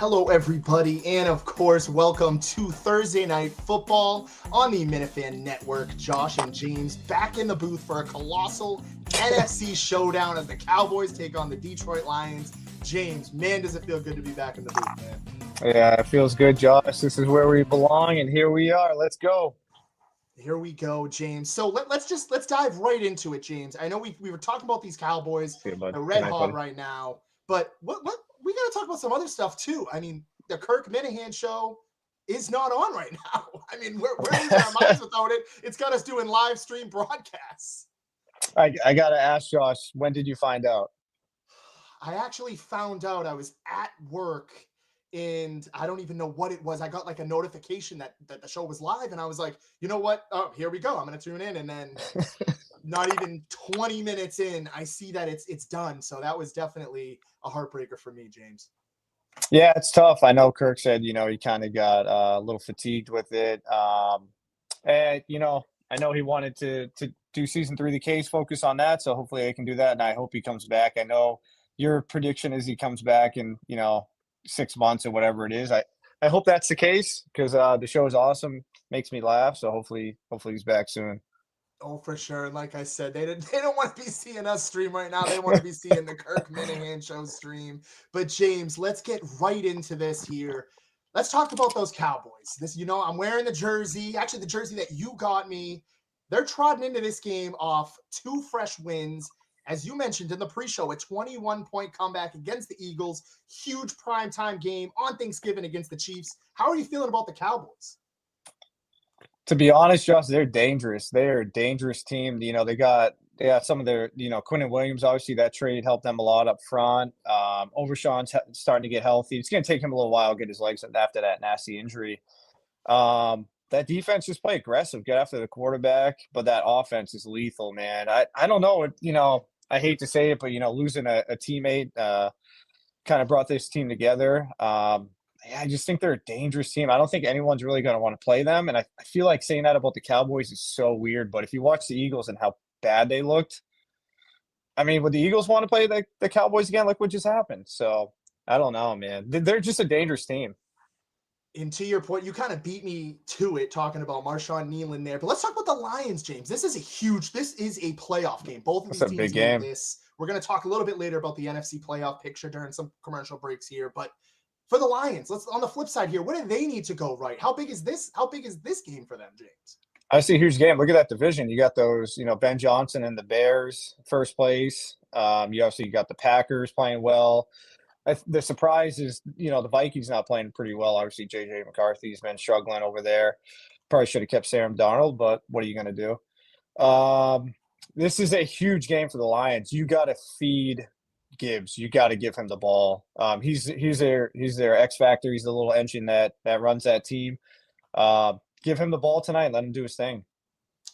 Hello, everybody, and of course, welcome to Thursday Night Football on the Minifan Network. Josh and James back in the booth for a colossal NFC showdown as the Cowboys take on the Detroit Lions. James, man, does it feel good to be back in the booth, man. Yeah, it feels good, Josh. This is where we belong, and here we are. Let's go. Here we go, James. So let's dive right into it, James. I know we were talking about these Cowboys. See you, bud. They're Good red night, hot buddy. right now, but what we got to talk about some other stuff too. I mean, the Kirk Minahan show is not on right now. I mean, we're losing our minds without it. It's got us doing live stream broadcasts. I got to ask, Josh, when did you find out? I actually found out I was at work and I don't even know what it was. I got like a notification that the show was live and I was like, you know what? Oh, here we go. I'm going to tune in. And then not even 20 minutes in, I see that it's done. So that was definitely a heartbreaker for me, James. Yeah, it's tough. I know Kirk said, he kind of got a little fatigued with it. And, I know he wanted to do season 3 of the case, focus on that. So hopefully they can do that. And I hope he comes back. I know your prediction is he comes back in, 6 months or whatever it is. I hope that's the case because the show is awesome, makes me laugh. So hopefully he's back soon. Oh, for sure. And like I said, they don't want to be seeing us stream right now. They want to be seeing the Kirk Minahan show stream. But James, let's get right into this here. Let's talk about those Cowboys. I'm wearing the jersey, actually the jersey that you got me. They're trotting into this game off 2 fresh wins. As you mentioned in the pre-show, a 21-point comeback against the Eagles. Huge primetime game on Thanksgiving against the Chiefs. How are you feeling about the Cowboys? To be honest, Josh, they're dangerous. They're a dangerous team. They got some of their, Quinn Williams, obviously that trade helped them a lot up front. Overshawn's starting to get healthy. It's going to take him a little while to get his legs after that nasty injury. That defense just play aggressive, get after the quarterback, but that offense is lethal, man. I don't know, I hate to say it, but, losing a teammate kind of brought this team together. I just think they're a dangerous team. I don't think anyone's really going to want to play them. And I feel like saying that about the Cowboys is so weird. But if you watch the Eagles and how bad they looked, I mean, would the Eagles want to play the Cowboys again? Like what just happened? So I don't know, man. They're just a dangerous team. And to your point, you kind of beat me to it talking about Marshawn Nealon there. But let's talk about the Lions, James. This is a playoff game. Both of these teams big game. This. We're going to talk a little bit later about the NFC playoff picture during some commercial breaks here. But for the Lions, let's on the flip side here, what do they need to go right? How big is this game for them, James? I see a huge game. Look at that division. You got those, Ben Johnson and the Bears, first place. You got the Packers playing well. The surprise is, the Vikings not playing pretty well. Obviously, J.J. McCarthy's been struggling over there. Probably should have kept Sam Darnold, but what are you going to do? This is a huge game for the Lions. You got to feed Gibbs. You got to give him the ball. He's their X factor. He's the little engine that runs that team. Give him the ball tonight. Let him do his thing.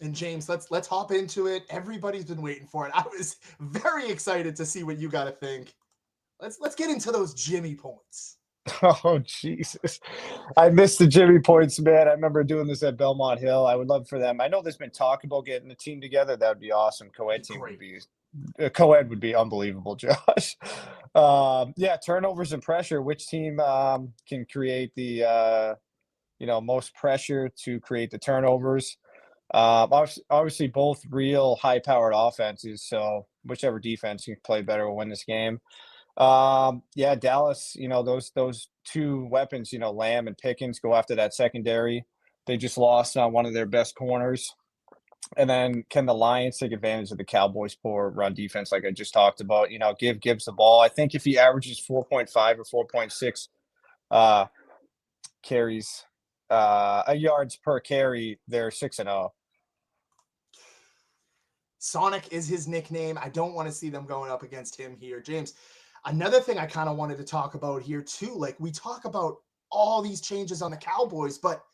And James, let's hop into it. Everybody's been waiting for it. I was very excited to see what you got to think. Let's get into those Jimmy points. Oh, Jesus. I missed the Jimmy points, man. I remember doing this at Belmont Hill. I would love for them. I know there's been talk about getting a team together. That would be awesome. Co-ed would be unbelievable, Josh. Turnovers and pressure. Which team can create the most pressure to create the turnovers? Obviously, both real high-powered offenses. So whichever defense can play better will win this game. Dallas, those 2 weapons, Lamb and Pickens go after that secondary. They just lost on one of their best corners. And then can the Lions take advantage of the Cowboys' poor run defense like I just talked about? Give Gibbs the ball. I think if he averages 4.5 or 4.6 carries, yards per carry, they're 6-0. Sonic is his nickname. I don't want to see them going up against him here. James, another thing I kind of wanted to talk about here too, like we talk about all these changes on the Cowboys, but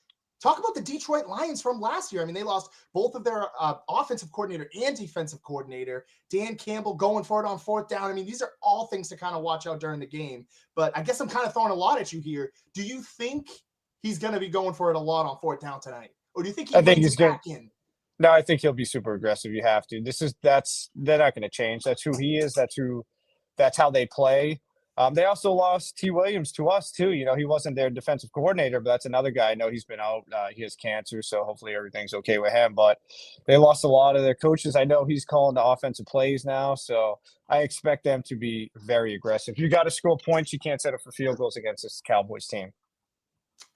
talk about the Detroit Lions from last year. I mean, they lost both of their offensive coordinator and defensive coordinator. Dan Campbell going for it on 4th down. I mean, these are all things to kind of watch out during the game. But I guess I'm kind of throwing a lot at you here. Do you think he's going to be going for it a lot on 4th down tonight? Or do you think he's back in? No, I think he'll be super aggressive. You have to. They're not going to change. That's who he is. That's how they play. They also lost T. Williams to us too. You know, he wasn't their defensive coordinator, but that's another guy. I know he's been out. He has cancer, so hopefully everything's okay with him. But they lost a lot of their coaches. I know he's calling the offensive plays now, so I expect them to be very aggressive. You got to score points. You can't set up for field goals against this Cowboys team.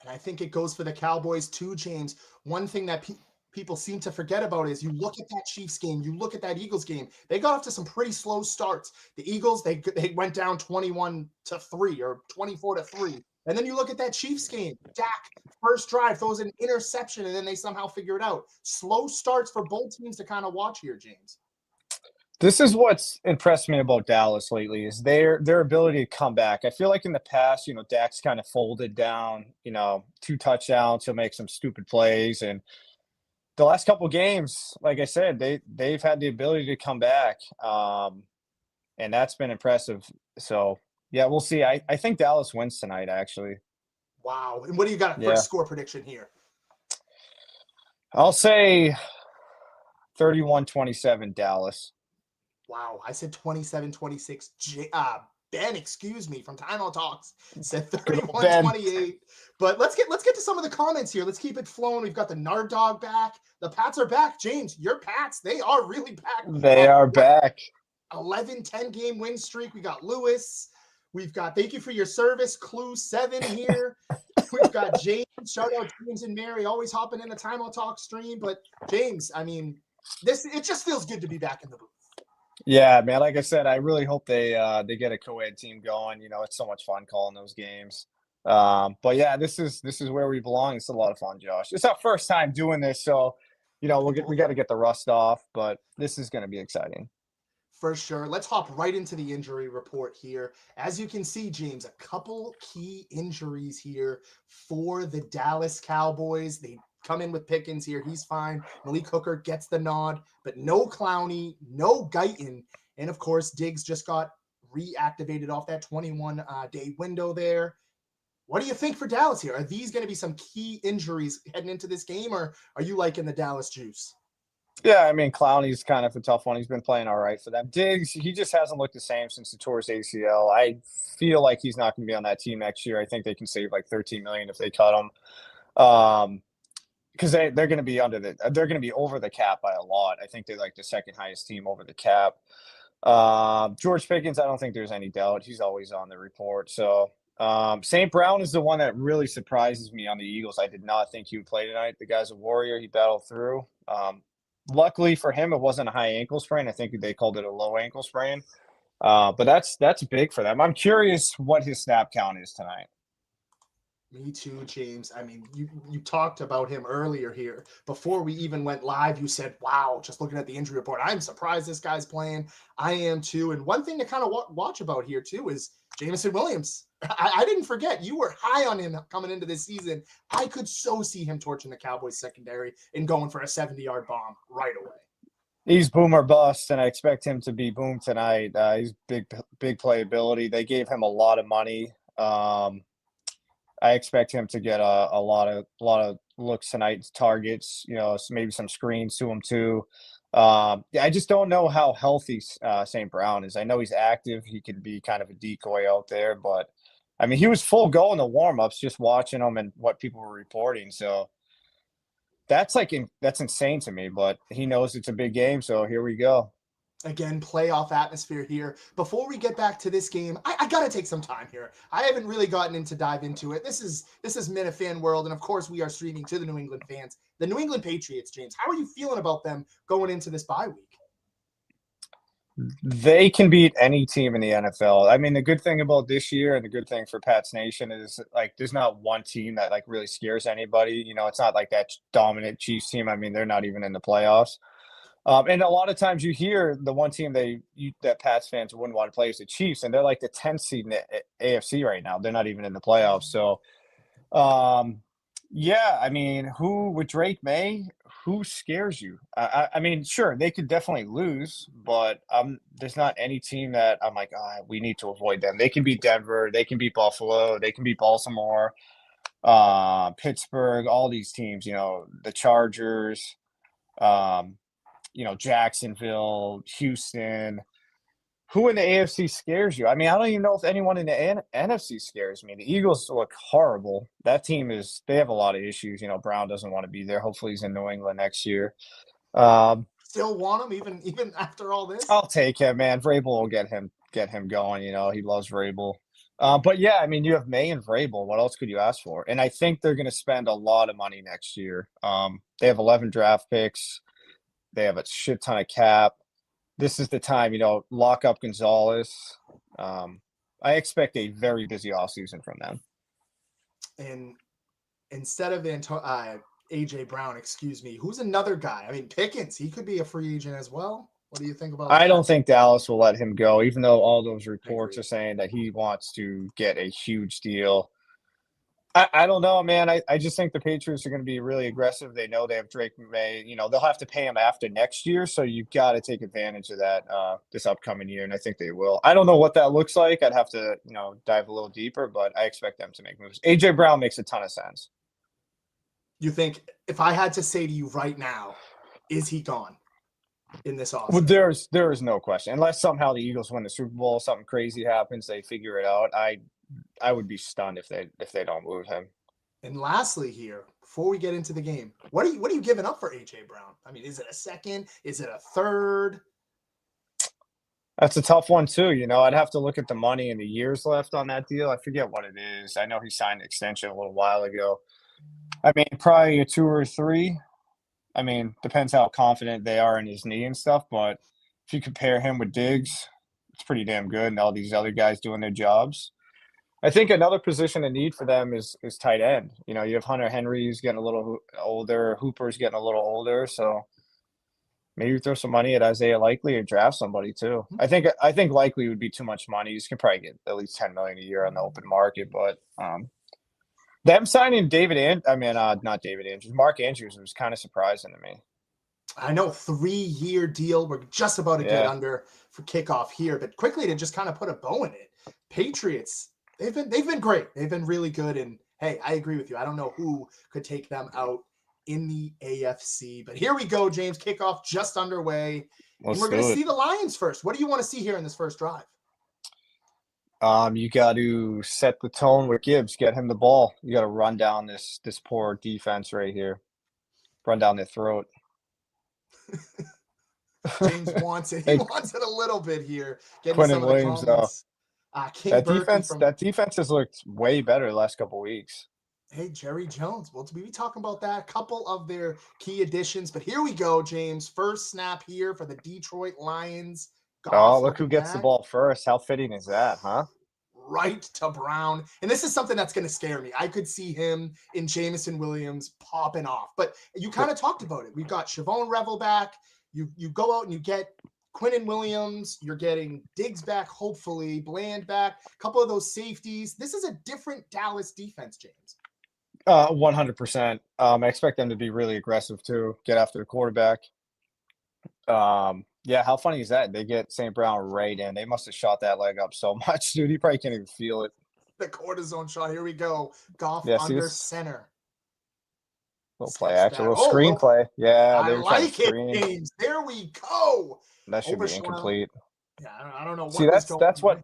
And I think it goes for the Cowboys too, James. One thing that people seem to forget about is you look at that Chiefs game, you look at that Eagles game. They got off to some pretty slow starts. The Eagles, they went down 21-3 or 24-3. And then you look at that Chiefs game. Dak, first drive, throws an interception, and then they somehow figure it out. Slow starts for both teams to kind of watch here, James. This is what's impressed me about Dallas lately is their ability to come back. I feel like in the past, you know, Dak's kind of folded down, you know, 2 touchdowns, he'll make some stupid plays, and the last couple of games, like I said, they've had the ability to come back, and that's been impressive. So yeah, we'll see. I think Dallas wins tonight, actually. Wow. And what do you got for a Yeah, score prediction here? I'll say 31-27 Dallas. Wow, I said 27-26. Ben, excuse me, from Timeout Talks said Good old Ben. 31-28. But let's get to some of the comments here. Let's keep it flowing. We've got the Nard Dog back. The Pats are back. James, your Pats, they are really back. They are back. 11-10 game win streak. We got Lewis. We've got thank you for your service, Clue 7 here. We've got James. Shout out James and Mary, always hopping in the Timeout Talk stream. But James, I mean, it just feels good to be back in the booth. Yeah, man. Like I said, I really hope they get a co-ed team going. You know, it's so much fun calling those games. But yeah, this is where we belong. It's a lot of fun, Josh. It's our first time doing this, so you know we got to get the rust off. But this is going to be exciting. For sure. Let's hop right into the injury report here. As you can see, James, a couple key injuries here for the Dallas Cowboys. They come in with Pickens here. He's fine. Malik Hooker gets the nod, but no Clowney, no Guyton. And of course, Diggs just got reactivated off that 21-day window there. What do you think for Dallas here? Are these going to be some key injuries heading into this game, or are you liking the Dallas juice? Yeah, I mean, Clowney's kind of a tough one. He's been playing all right for them. Diggs, he just hasn't looked the same since the tore his ACL. I feel like he's not going to be on that team next year. I think they can save like $13 million if they cut him, because they're going to be they're going to be over the cap by a lot. I think they're like the second highest team over the cap. George Pickens, I don't think there's any doubt. He's always on the report. So St. Brown is the one that really surprises me on the Eagles. I did not think he would play tonight. The guy's a warrior. He battled through. Luckily for him, it wasn't a high ankle sprain. I think they called it a low ankle sprain. But that's big for them. I'm curious what his snap count is tonight. Me too, James. I mean, you talked about him earlier here. Before we even went live, you said, wow, just looking at the injury report, I'm surprised this guy's playing. I am too. And one thing to kind of watch about here too is Jameson Williams. I didn't forget, you were high on him coming into this season. I could so see him torching the Cowboys secondary and going for a 70-yard bomb right away. He's boom or bust, and I expect him to be boom tonight. He's big playability. They gave him a lot of money. I expect him to get a lot of looks tonight, targets, you know, maybe some screens to him too. I just don't know how healthy St. Brown is. I know he's active. He could be kind of a decoy out there, but I mean, he was full go in the warm-ups, just watching him and what people were reporting. So that's insane to me, but he knows it's a big game. So here we go. Again, playoff atmosphere here. Before we get back to this game, I got to take some time here. I haven't really gotten dive into it. This is Minifan World, and of course, we are streaming to the New England fans. The New England Patriots, James, how are you feeling about them going into this bye week? They can beat any team in the NFL. I mean, the good thing about this year and the good thing for Pats Nation is like there's not one team that like really scares anybody. You know, it's not like that dominant Chiefs team. I mean, they're not even in the playoffs. And a lot of times you hear the one team that Pats fans wouldn't want to play is the Chiefs, and they're like the 10th seed in the AFC right now. They're not even in the playoffs. So, yeah, I mean, who with Drake May, who scares you? I mean, sure, they could definitely lose, but there's not any team that I'm like, we need to avoid them. They can beat Denver, they can beat Buffalo, they can beat Baltimore, Pittsburgh, all these teams. You know, the Chargers, you know, Jacksonville, Houston. Who in the AFC scares you? I mean, I don't even know if anyone in the NFC scares me. The Eagles look horrible. That team they have a lot of issues. Brown doesn't want to be there. Hopefully he's in New England next year. Still want him even after all this? I'll take him, man. Vrabel will get him going. He loves Vrabel. But yeah, I mean, you have May and Vrabel. What else could you ask for? And I think they're going to spend a lot of money next year. They have 11 draft picks. They have a shit ton of cap. This is the time, lock up Gonzalez. I expect a very busy offseason from them. And instead of AJ Brown, excuse me, who's another guy? I mean, Pickens, he could be a free agent as well. What do you think about that? I don't think Dallas will let him go, even though all those reports are saying that he wants to get a huge deal. I don't know, man. I just think the Patriots are going to be really aggressive. They know they have Drake May. They'll have to pay him after next year, so you've got to take advantage of that this upcoming year, and I think they will. I don't know what that looks like. I'd have to, dive a little deeper, but I expect them to make moves. AJ Brown makes a ton of sense. You think, if I had to say to you right now, is he gone in this offseason? Well, there is no question. Unless somehow the Eagles win the Super Bowl, something crazy happens, they figure it out. I would be stunned if they don't move him. And lastly here, before we get into the game, what are you giving up for AJ Brown? I mean, is it a second? Is it a third? That's a tough one too. I'd have to look at the money and the years left on that deal. I forget what it is. I know he signed an extension a little while ago. I mean, probably a 2 or 3. I mean, depends how confident they are in his knee and stuff. But if you compare him with Diggs, it's pretty damn good. And all these other guys doing their jobs. I think another position of need for them is tight end. You have Hunter Henry's getting a little older, Hooper's getting a little older, so maybe throw some money at Isaiah Likely or draft somebody too. I think Likely would be too much money. You can probably get at least $10 million a year on the open market, but them signing not David Andrews, Mark Andrews was kind of surprising to me. I know, 3-year deal. We're just about to get under for kickoff here, but quickly to just kind of put a bow in it. Patriots. They've been great. They've been really good. And hey, I agree with you. I don't know who could take them out in the AFC. But here we go, James. Kickoff just underway. And we're going to see the Lions first. What do you want to see here in this first drive? You got to set the tone with Gibbs. Get him the ball. You got to run down this poor defense right here. Run down their throat. James wants it. He wants it a little bit here. Quentin Williams, though. That defense has looked way better the last couple of weeks. Hey, Jerry Jones. Well, we talking about that. A couple of their key additions, but here we go, James. First snap here for the Detroit Lions. Look who gets the ball first. How fitting is that, huh? Right to Brown. And this is something that's going to scare me. I could see him in Jameson Williams popping off. But you kind of talked about it. We've got Siobhan Revel back. You go out and you get Quinnen Williams, you're getting Diggs back, hopefully, Bland back, a couple of those safeties. This is a different Dallas defense, James. 100%. I expect them to be really aggressive, too, get after the quarterback. Yeah, how funny is that? They get St. Brown right in. They must have shot that leg up so much, dude. He probably can't even feel it. The cortisone shot. Here we go. Goff under center. Little play action, little screenplay. Yeah, I like it, James. There we go. That should be incomplete. Yeah, I don't know what. See, that's what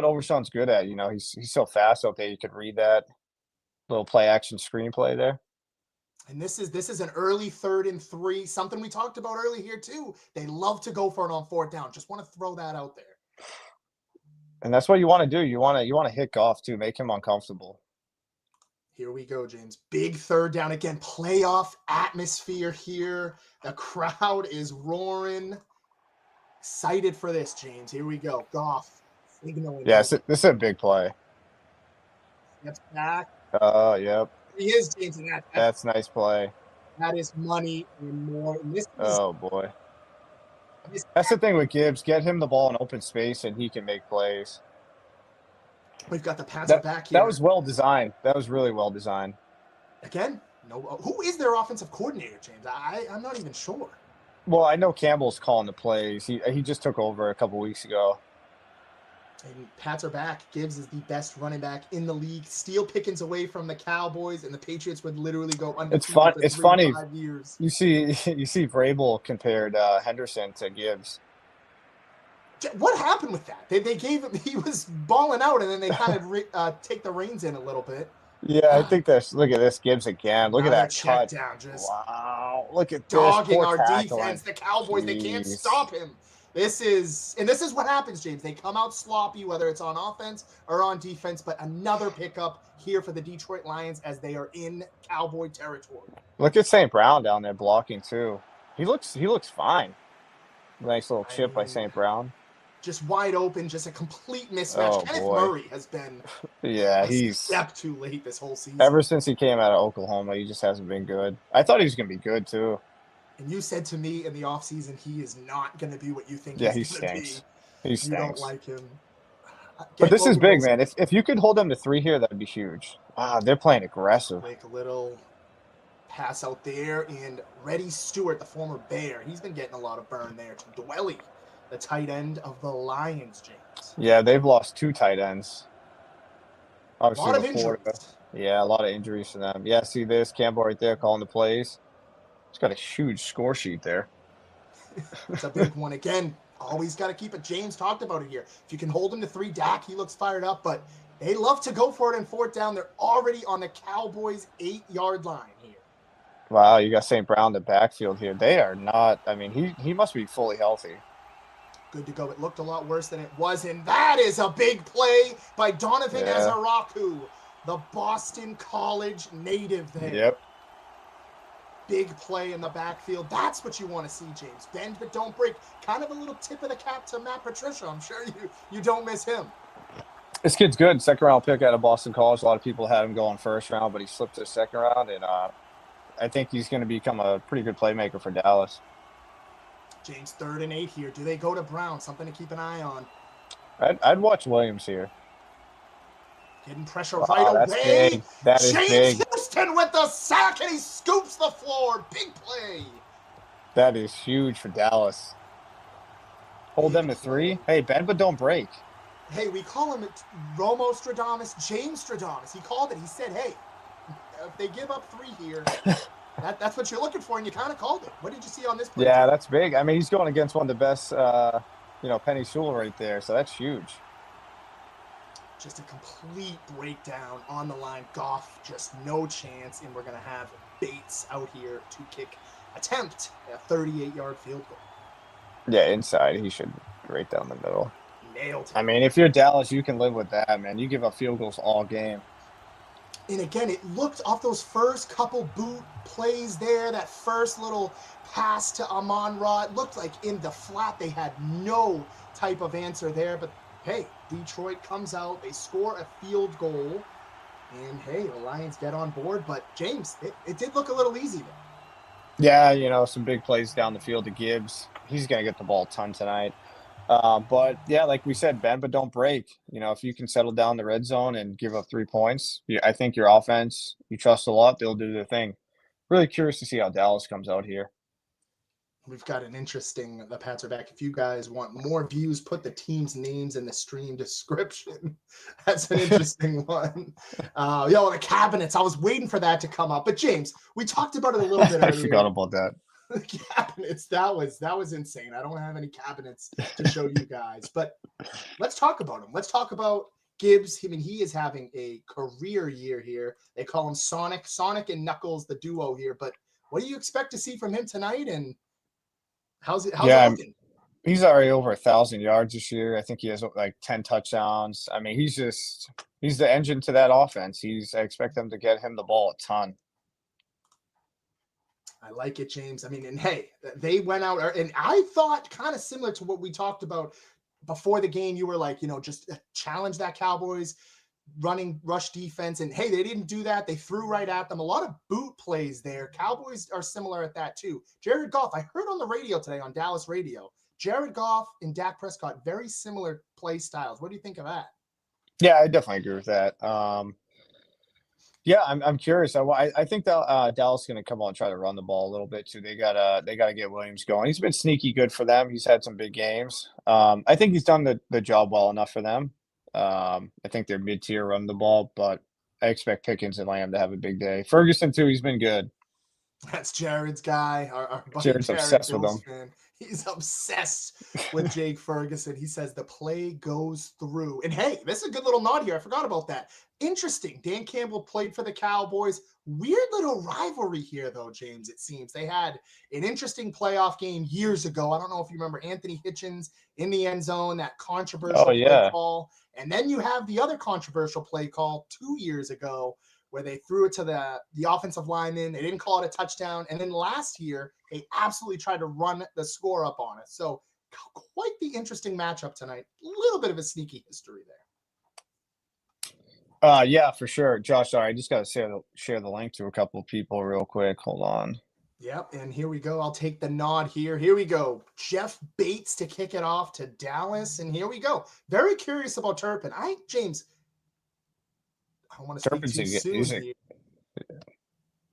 Overshawn's good at. He's so fast out there. You could read that little play action screenplay there. And this is an early 3rd and 3. Something we talked about early here too. They love to go for it on 4th down. Just want to throw that out there. And that's what you want to do. You want to hit Goff too, make him uncomfortable. Here we go, James. Big 3rd down again. Playoff atmosphere here. The crowd is roaring. Excited for this, James. Here we go. Goff signaling. Yeah, this is a big play. Steps back. Yep. He is, James. And that's nice play. That is money and more. And boy. That's the thing with Gibbs. Get him the ball in open space, and he can make plays. We've got the passer back here. That was well designed. That was really well designed. Again, no. Who is their offensive coordinator, James? I'm not even sure. Well, I know Campbell's calling the plays. He just took over a couple weeks ago. And Pats are back. Gibbs is the best running back in the league. Steal Pickens away from the Cowboys, and the Patriots would literally go undefeated. It's funny. 5 years. You see Vrabel compared Henderson to Gibbs. What happened with that? They gave him, he was balling out, and then they kind of take the reins in a little bit. Yeah, I think that's. Look at this Gibbs again. Look at Another that check cut. down, just Wow. Look at this dogging poor our tackling. defense. The Cowboys, they can't Jeez. stop him. This is what happens, James. They come out sloppy, whether it's on offense or on defense. But another pickup here for the Detroit Lions as they are in Cowboy territory. Look at St. Brown down there blocking too. He looks fine. Nice little I chip by mean, St. Brown. just wide open, just a complete mismatch. Oh Kenneth boy. Murray has been Yeah, a he's step too late this whole season. ever since he came out of Oklahoma, he just hasn't been good. I thought he was gonna be good too. And you said to me in the offseason, he is not going to be what you think Yeah, he he's going to be. stinks. He You stinks. don't like him. But this is big, man. If you could hold them to 3 here, that'd be huge. Wow, they're playing aggressive. Make a little pass out there, and Reddy Stewart, the former Bear, he's been getting a lot of burn there to Dwelly, the tight end of the Lions, James. Yeah, they've lost 2 tight ends. Obviously, a lot of injuries. Yeah, a lot of injuries for them. Yeah, see this Campbell right there calling the plays. He's got a huge score sheet there. It's a big one. Again, always got to keep it. James talked about it here. If you can hold him to 3, Dak, he looks fired up, but they love to go for it in 4th down. They're already on the Cowboys' 8-yard line here. Wow, you got St. Brown in the backfield here. They are not – I mean, he must be fully healthy. Good to go. It looked a lot worse than it was, and that is a big play by Donovan Ezaraku, the Boston College native there. Yep. Big play in the backfield. That's what you want to see, James. Bend but don't break. Kind of a little tip of the cap to Matt Patricia. I'm sure you don't miss him. This kid's good. 2nd round pick out of Boston College. A lot of people had him going 1st round, but he slipped to 2nd round, and I think he's going to become a pretty good playmaker for Dallas. James, 3rd and 8 here. Do they go to Brown? Something to keep an eye on. I'd watch Williams here. Getting pressure right away. Big. That is James big. Houston with the sack, and he scoops the floor. Big play. That is huge for Dallas. Hold them to 3. Hey, bend but don't break. Hey, we call him Romo Stradamus, James Stradamus. He called it. He said, hey, if they give up 3 here, that's what you're looking for, and you kind of called it. What did you see on this play? Yeah, that's big. I mean, he's going against one of the best, Penny Sewell right there, so that's huge. Just a complete breakdown on the line. Goff, just no chance, and we're going to have Bates out here to attempt a 38-yard field goal. Yeah, inside. He should right down the middle. Nailed it. I mean, if you're Dallas, you can live with that, man. You give up field goals all game. And again, it looked off those first couple boot plays there, that first little pass to Amon-Ra, it looked like in the flat they had no type of answer there. But, hey, Detroit comes out, they score a field goal, and, hey, the Lions get on board. But, James, it did look a little easy there. Yeah, some big plays down the field to Gibbs. He's going to get the ball a ton tonight. But, yeah, like we said, bend but don't break. If you can settle down the red zone and give up 3 points, I think your offense, you trust a lot, they'll do their thing. Really curious to see how Dallas comes out here. We've got an interesting – the Pats are back. If you guys want more views, put the team's names in the stream description. That's an interesting one. The cabinets. I was waiting for that to come up. But, James, we talked about it a little bit earlier. I forgot about that. The cabinets, that was insane. I don't have any cabinets to show you guys, but let's talk about him. Let's talk about Gibbs. I mean, he is having a career year here. They call him Sonic and Knuckles, the duo here. But what do you expect to see from him tonight? And how's it looking? He's already over 1,000 yards this year. I think he has like 10 touchdowns. I mean, he's the engine to that offense. I expect them to get him the ball a ton. I like it, James. I mean, and hey, they went out, and I thought kind of similar to what we talked about before the game. You were like, just challenge that Cowboys running rush defense. And hey, they didn't do that. They threw right at them. A lot of boot plays there. Cowboys are similar at that too. Jared Goff, I heard on the radio today on Dallas radio, Jared Goff and Dak Prescott, very similar play styles. What do you think of that? Yeah, I definitely agree with that. Yeah, I'm curious. I think that Dallas is going to come on and try to run the ball a little bit too. They gotta get Williams going. He's been sneaky good for them. He's had some big games. I think he's done the job well enough for them. I think they're mid-tier run the ball, but I expect Pickens and Lamb to have a big day. Ferguson too. He's been good. That's Jared's guy. Our buddy Jared's Jared, obsessed with Bills him. fan. He's obsessed with Jake Ferguson. He says the play goes through. And hey, this is a good little nod here. I forgot about that. Interesting. Dan Campbell played for the Cowboys. Weird little rivalry here, though, James, it seems. They had an interesting playoff game years ago. I don't know if you remember Anthony Hitchens in the end zone, that controversial play call. And then you have the other controversial play call 2 years ago where they threw it to the offensive lineman. They didn't call it a touchdown. And then last year, they absolutely tried to run the score up on us. So quite the interesting matchup tonight. A little bit of a sneaky history there. Yeah, for sure. Josh, sorry, I just got to share the link to a couple of people real quick. Hold on. Yep, and here we go. I'll take the nod here. Here we go. Jeff Bates to kick it off to Dallas, and here we go. Very curious about Turpin. James, I don't want to speak too soon here.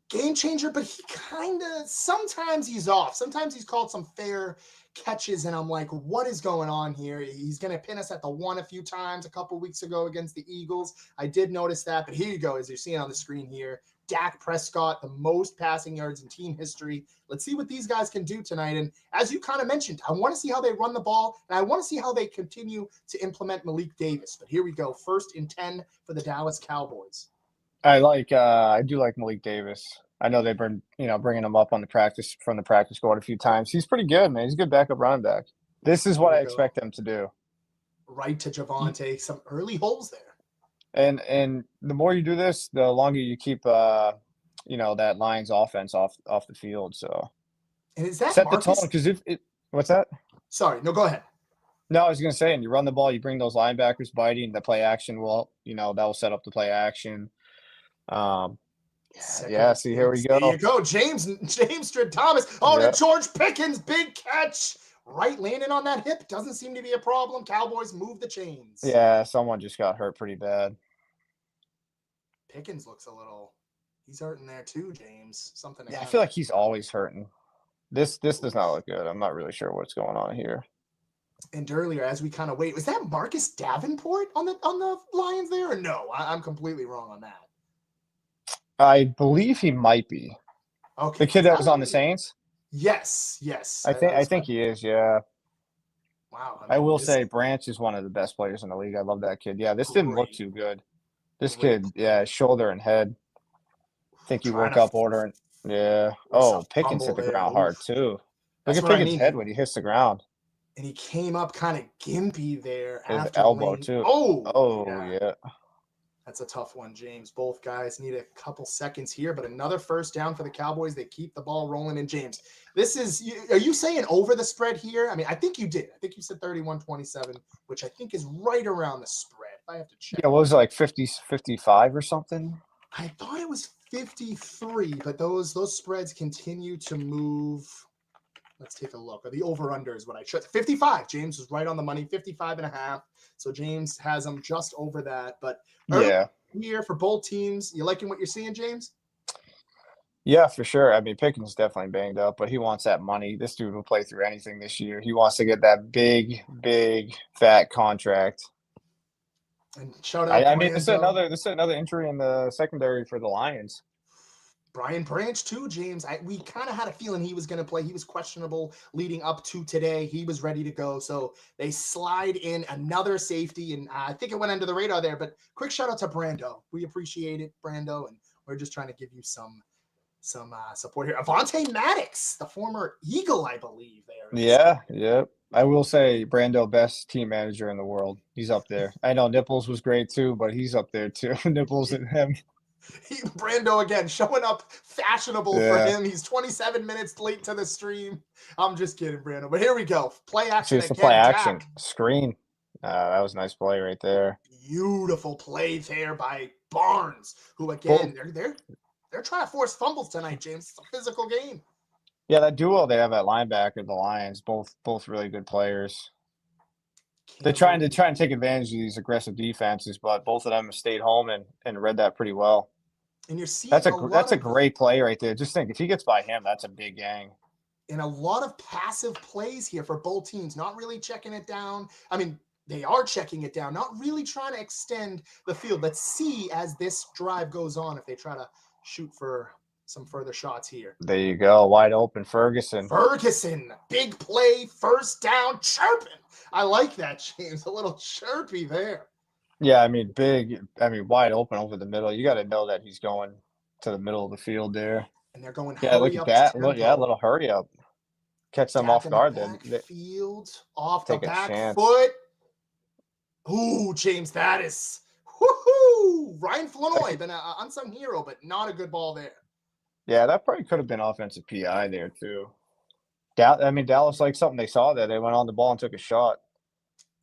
Game changer, but he kind of, sometimes he's off. Sometimes he's called some fair catches, and I'm like, what is going on here? He's going to pin us at the one a few times a couple weeks ago against the Eagles. I did notice that, but here you go, as you're seeing on the screen here. Dak Prescott, the most passing yards in team history. Let's see what these guys can do tonight. And as you kind of mentioned, I want to see how they run the ball, and I want to see how they continue to implement Malik Davis. But here we go. 1st and 10 for the Dallas Cowboys. I do like Malik Davis. I know they've been, bringing him up from the practice squad a few times. He's pretty good, man. He's a good backup running back. This is what I expect them to do. Right to Javonte, some early holes there. And the more you do this, the longer you keep, that Lions offense off the field. So, and is that set the tone? Because what's that? Sorry, no, go ahead. No, I was going to say, and you run the ball, you bring those linebackers biting, the play action will, that will set up the play action. See, here we go. There you go, James Thomas. To George Pickens, big catch. Right, landing on that hip doesn't seem to be a problem. Cowboys move the chains. Yeah, someone just got hurt pretty bad. Pickens looks he's hurting there too, James. Something. Yeah, I feel like he's always hurting. This does not look good. I'm not really sure what's going on here. And earlier, as we kind of wait, was that Marcus Davenport on the Lions there, or no? I'm completely wrong on that. I believe he might be. Okay. The kid that was on the Saints? Yes. I think he is, yeah. Wow. I will say Branch is one of the best players in the league. I love that kid. Yeah, this didn't look too good. This kid, shoulder and head. I think he woke up ordering. Yeah. Oh, Pickens hit the ground hard, too. Look at Pickens' head when he hits the ground. And he came up kind of gimpy there. His elbow, too. Yeah. That's a tough one, James. Both guys need a couple seconds here, but another first down for the Cowboys. They keep the ball rolling. And James, are you saying over the spread here? I mean, I think you did. I think you said 31-27, which I think is right around the spread. I have to check. Yeah, what was it, like 50, 55 or something? I thought it was 53, but those spreads continue to move. Let's take a look. The over-under is what I should. 55. James was right on the money, 55.5. So James has them just over that. But here for both teams, you liking what you're seeing, James? Yeah, for sure. I mean, Pickens is definitely banged up, but he wants that money. This dude will play through anything this year. He wants to get that big, fat contract. And shout out. This is another injury in the secondary for the Lions. Brian Branch too, James. We kind of had a feeling he was going to play. He was questionable leading up to today. He was ready to go. So they slide in another safety, and I think it went under the radar there. But quick shout out to Brando. We appreciate it, Brando, and we're just trying to give you some support here. Avonte Maddox, the former Eagle, I believe. There. Yeah. I will say Brando, best team manager in the world. He's up there. I know Nipples was great too, but he's up there too. Nipples and him. Brando again showing up fashionable for him. He's 27 minutes late to the stream. I'm just kidding, Brando. But here we go. Play action. Just the play action screen. That was a nice play right there. Beautiful play there by Barnes, who again they're trying to force fumbles tonight, James. It's a physical game. Yeah, that duo they have at linebacker, the Lions, both really good players. They're trying to take advantage of these aggressive defenses, but both of them have stayed home and read that pretty well. And you're seeing that's a great play right there. Just think, if he gets by him, that's a big gang. And a lot of passive plays here for both teams, not really checking it down. I mean, they are checking it down, not really trying to extend the field. Let's see as this drive goes on if they try to shoot for some further shots here. There you go. Wide open Ferguson. Ferguson, big play, first down, chirping. I like that, James. A little chirpy there. Yeah, I mean, wide open over the middle. You got to know that he's going to the middle of the field there. And they're going Yeah, look hurry at up that. tempo. Yeah, a little hurry up. Catch them Gap off in guard. the Then backfield, off the take a back chance. foot. Ooh, James, that is woohoo! Ryan Flournoy, been an unsung hero, but not a good ball there. Yeah, that probably could have been offensive PI there too. Dallas liked something they saw there. They went on the ball and took a shot.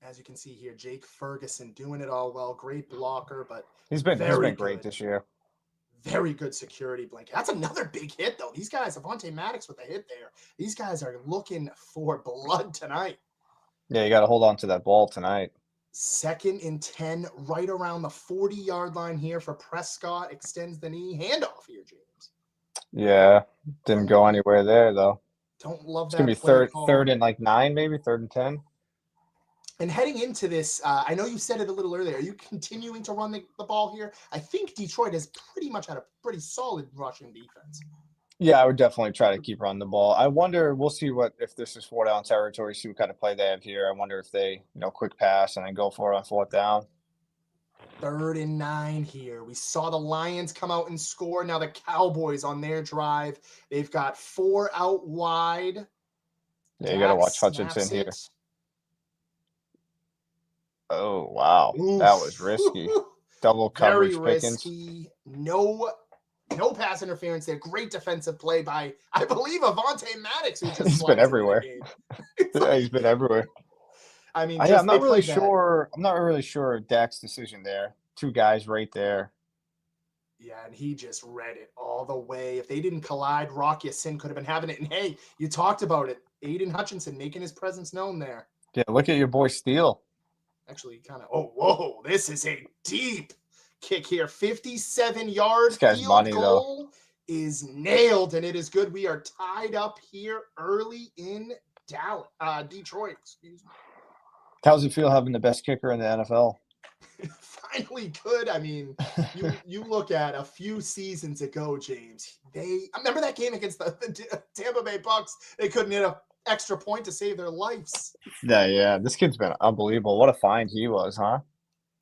As you can see here, Jake Ferguson doing it all well. Great blocker, but he's been great this year. Very good security blanket. That's another big hit, though. These guys, Avonte Maddox with a hit there. These guys are looking for blood tonight. Yeah, you got to hold on to that ball tonight. 2nd and 10, right around the 40-yard line here for Prescott. Extends the knee. Handoff here, James. Yeah, didn't go anywhere there, though. Don't love It's that. It's going to be third and like 9, maybe 3rd and 10. And heading into this, I know you said it a little earlier. Are you continuing to run the ball here? I think Detroit has pretty much had a pretty solid rushing defense. Yeah, I would definitely try to keep running the ball. I wonder, we'll see if this is 4-down territory, see what kind of play they have here. I wonder if they, quick pass and then go for it on 4th down. 3rd and 9 here. We saw the Lions come out and score. Now the Cowboys on their drive. They've got 4 out wide. Yeah, you got to watch Hutchinson here. Oh, wow. Oof. That was risky. Double coverage. Very risky. No pass interference there. Great defensive play by, I believe, Avonte Maddox, who just he's been everywhere. Yeah, he's been everywhere. I mean, I'm not really sure. I'm not really sure Dak's decision there. 2 guys right there. Yeah, and he just read it all the way. If they didn't collide, Rock Ya-Sin could have been having it. And hey, you talked about it. Aiden Hutchinson making his presence known there. Yeah, look at your boy Steele. Actually, kind of. Oh, whoa! This is a deep kick here. 57-yard field goal is nailed, and it is good. We are tied up here early in Detroit. Excuse me. How's it feel having the best kicker in the NFL? Finally good. I mean, you look at a few seasons ago, James. I remember that game against the Tampa Bay Bucks. They couldn't hit an extra point to save their lives. Yeah. This kid's been unbelievable. What a find he was, huh?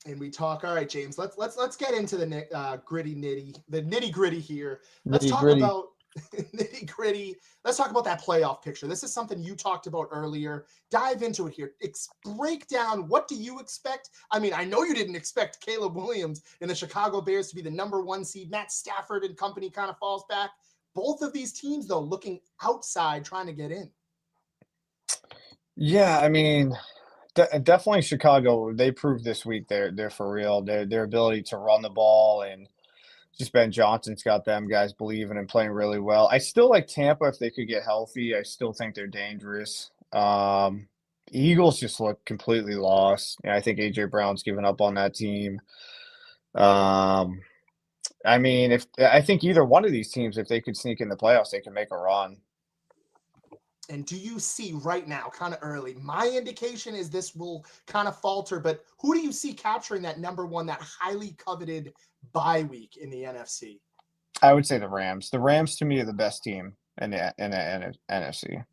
And we talk. All right, James. Let's get into the nitty gritty here. Let's talk about nitty gritty. Let's talk about that playoff picture. This is something you talked about earlier. Dive into it here. Break down, what do you expect? I mean, I know you didn't expect Caleb Williams and the Chicago Bears to be the number 1 seed. Matt Stafford and company kind of falls back. Both of these teams, though, looking outside, trying to get in. Yeah, I mean, definitely Chicago. They proved this week they're for real. Their ability to run the ball, and just Ben Johnson's got them guys believing and playing really well. I still like Tampa if they could get healthy. I still think they're dangerous. Eagles just look completely lost. I think AJ Brown's given up on that team. I mean, I think either one of these teams, if they could sneak in the playoffs, they can make a run. And do you see right now, kind of early, my indication is this will kind of falter, but who do you see capturing that number 1, that highly coveted bye week in the NFC? I would say the Rams. The Rams, to me, are the best team in the NFC.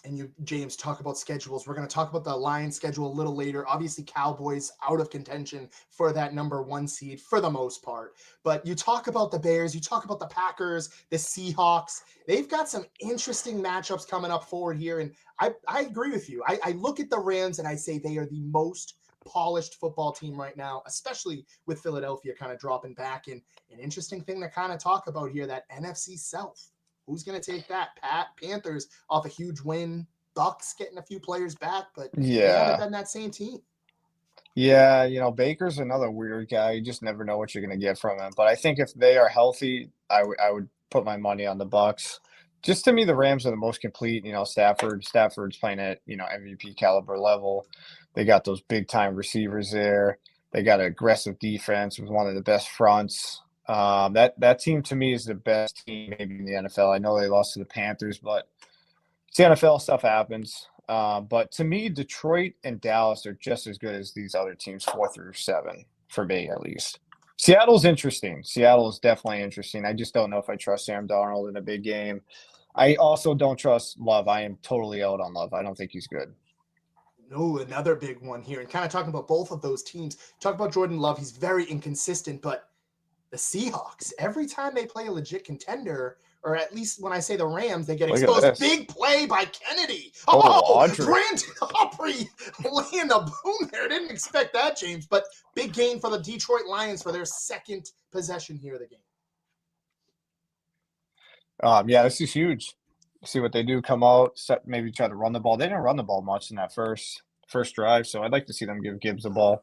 And you, James, talk about schedules. We're going to talk about the Lions schedule a little later. Obviously, Cowboys out of contention for that number 1 seed for the most part. But you talk about the Bears, you talk about the Packers, the Seahawks. They've got some interesting matchups coming up forward here. And I agree with you. I look at the Rams and I say they are the most polished football team right now, especially with Philadelphia kind of dropping back. And an interesting thing to kind of talk about here, that NFC South. Who's going to take that? Panthers off a huge win. Bucks getting a few players back, but they haven't been that same team. Yeah, Baker's another weird guy. You just never know what you're going to get from him. But I think if they are healthy, I would put my money on the Bucks. Just to me, the Rams are the most complete. Stafford's playing at MVP caliber level. They got those big time receivers there. They got an aggressive defense with one of the best fronts. That team to me is the best team maybe in the NFL. I know they lost to the Panthers, but it's the NFL, stuff happens. But to me, Detroit and Dallas are just as good as these other teams, 4 through 7, for me at least. Seattle's interesting. Seattle is definitely interesting. I just don't know if I trust Sam Darnold in a big game. I also don't trust Love. I am totally out on Love. I don't think he's good. No, another big one here. And kind of talking about both of those teams. Talk about Jordan Love. He's very inconsistent, but the Seahawks, every time they play a legit contender, or at least when I say the Rams, they get Look at exposed. this. Big play by Kennedy. Oh, Oh, Audrey. Brandon Aubrey laying a boom there. Didn't expect that, James. But big gain for the Detroit Lions for their second possession here of the game. Yeah, this is huge. See what they do. Come out, maybe try to run the ball. They didn't run the ball much in that first drive, so I'd like to see them give Gibbs the ball.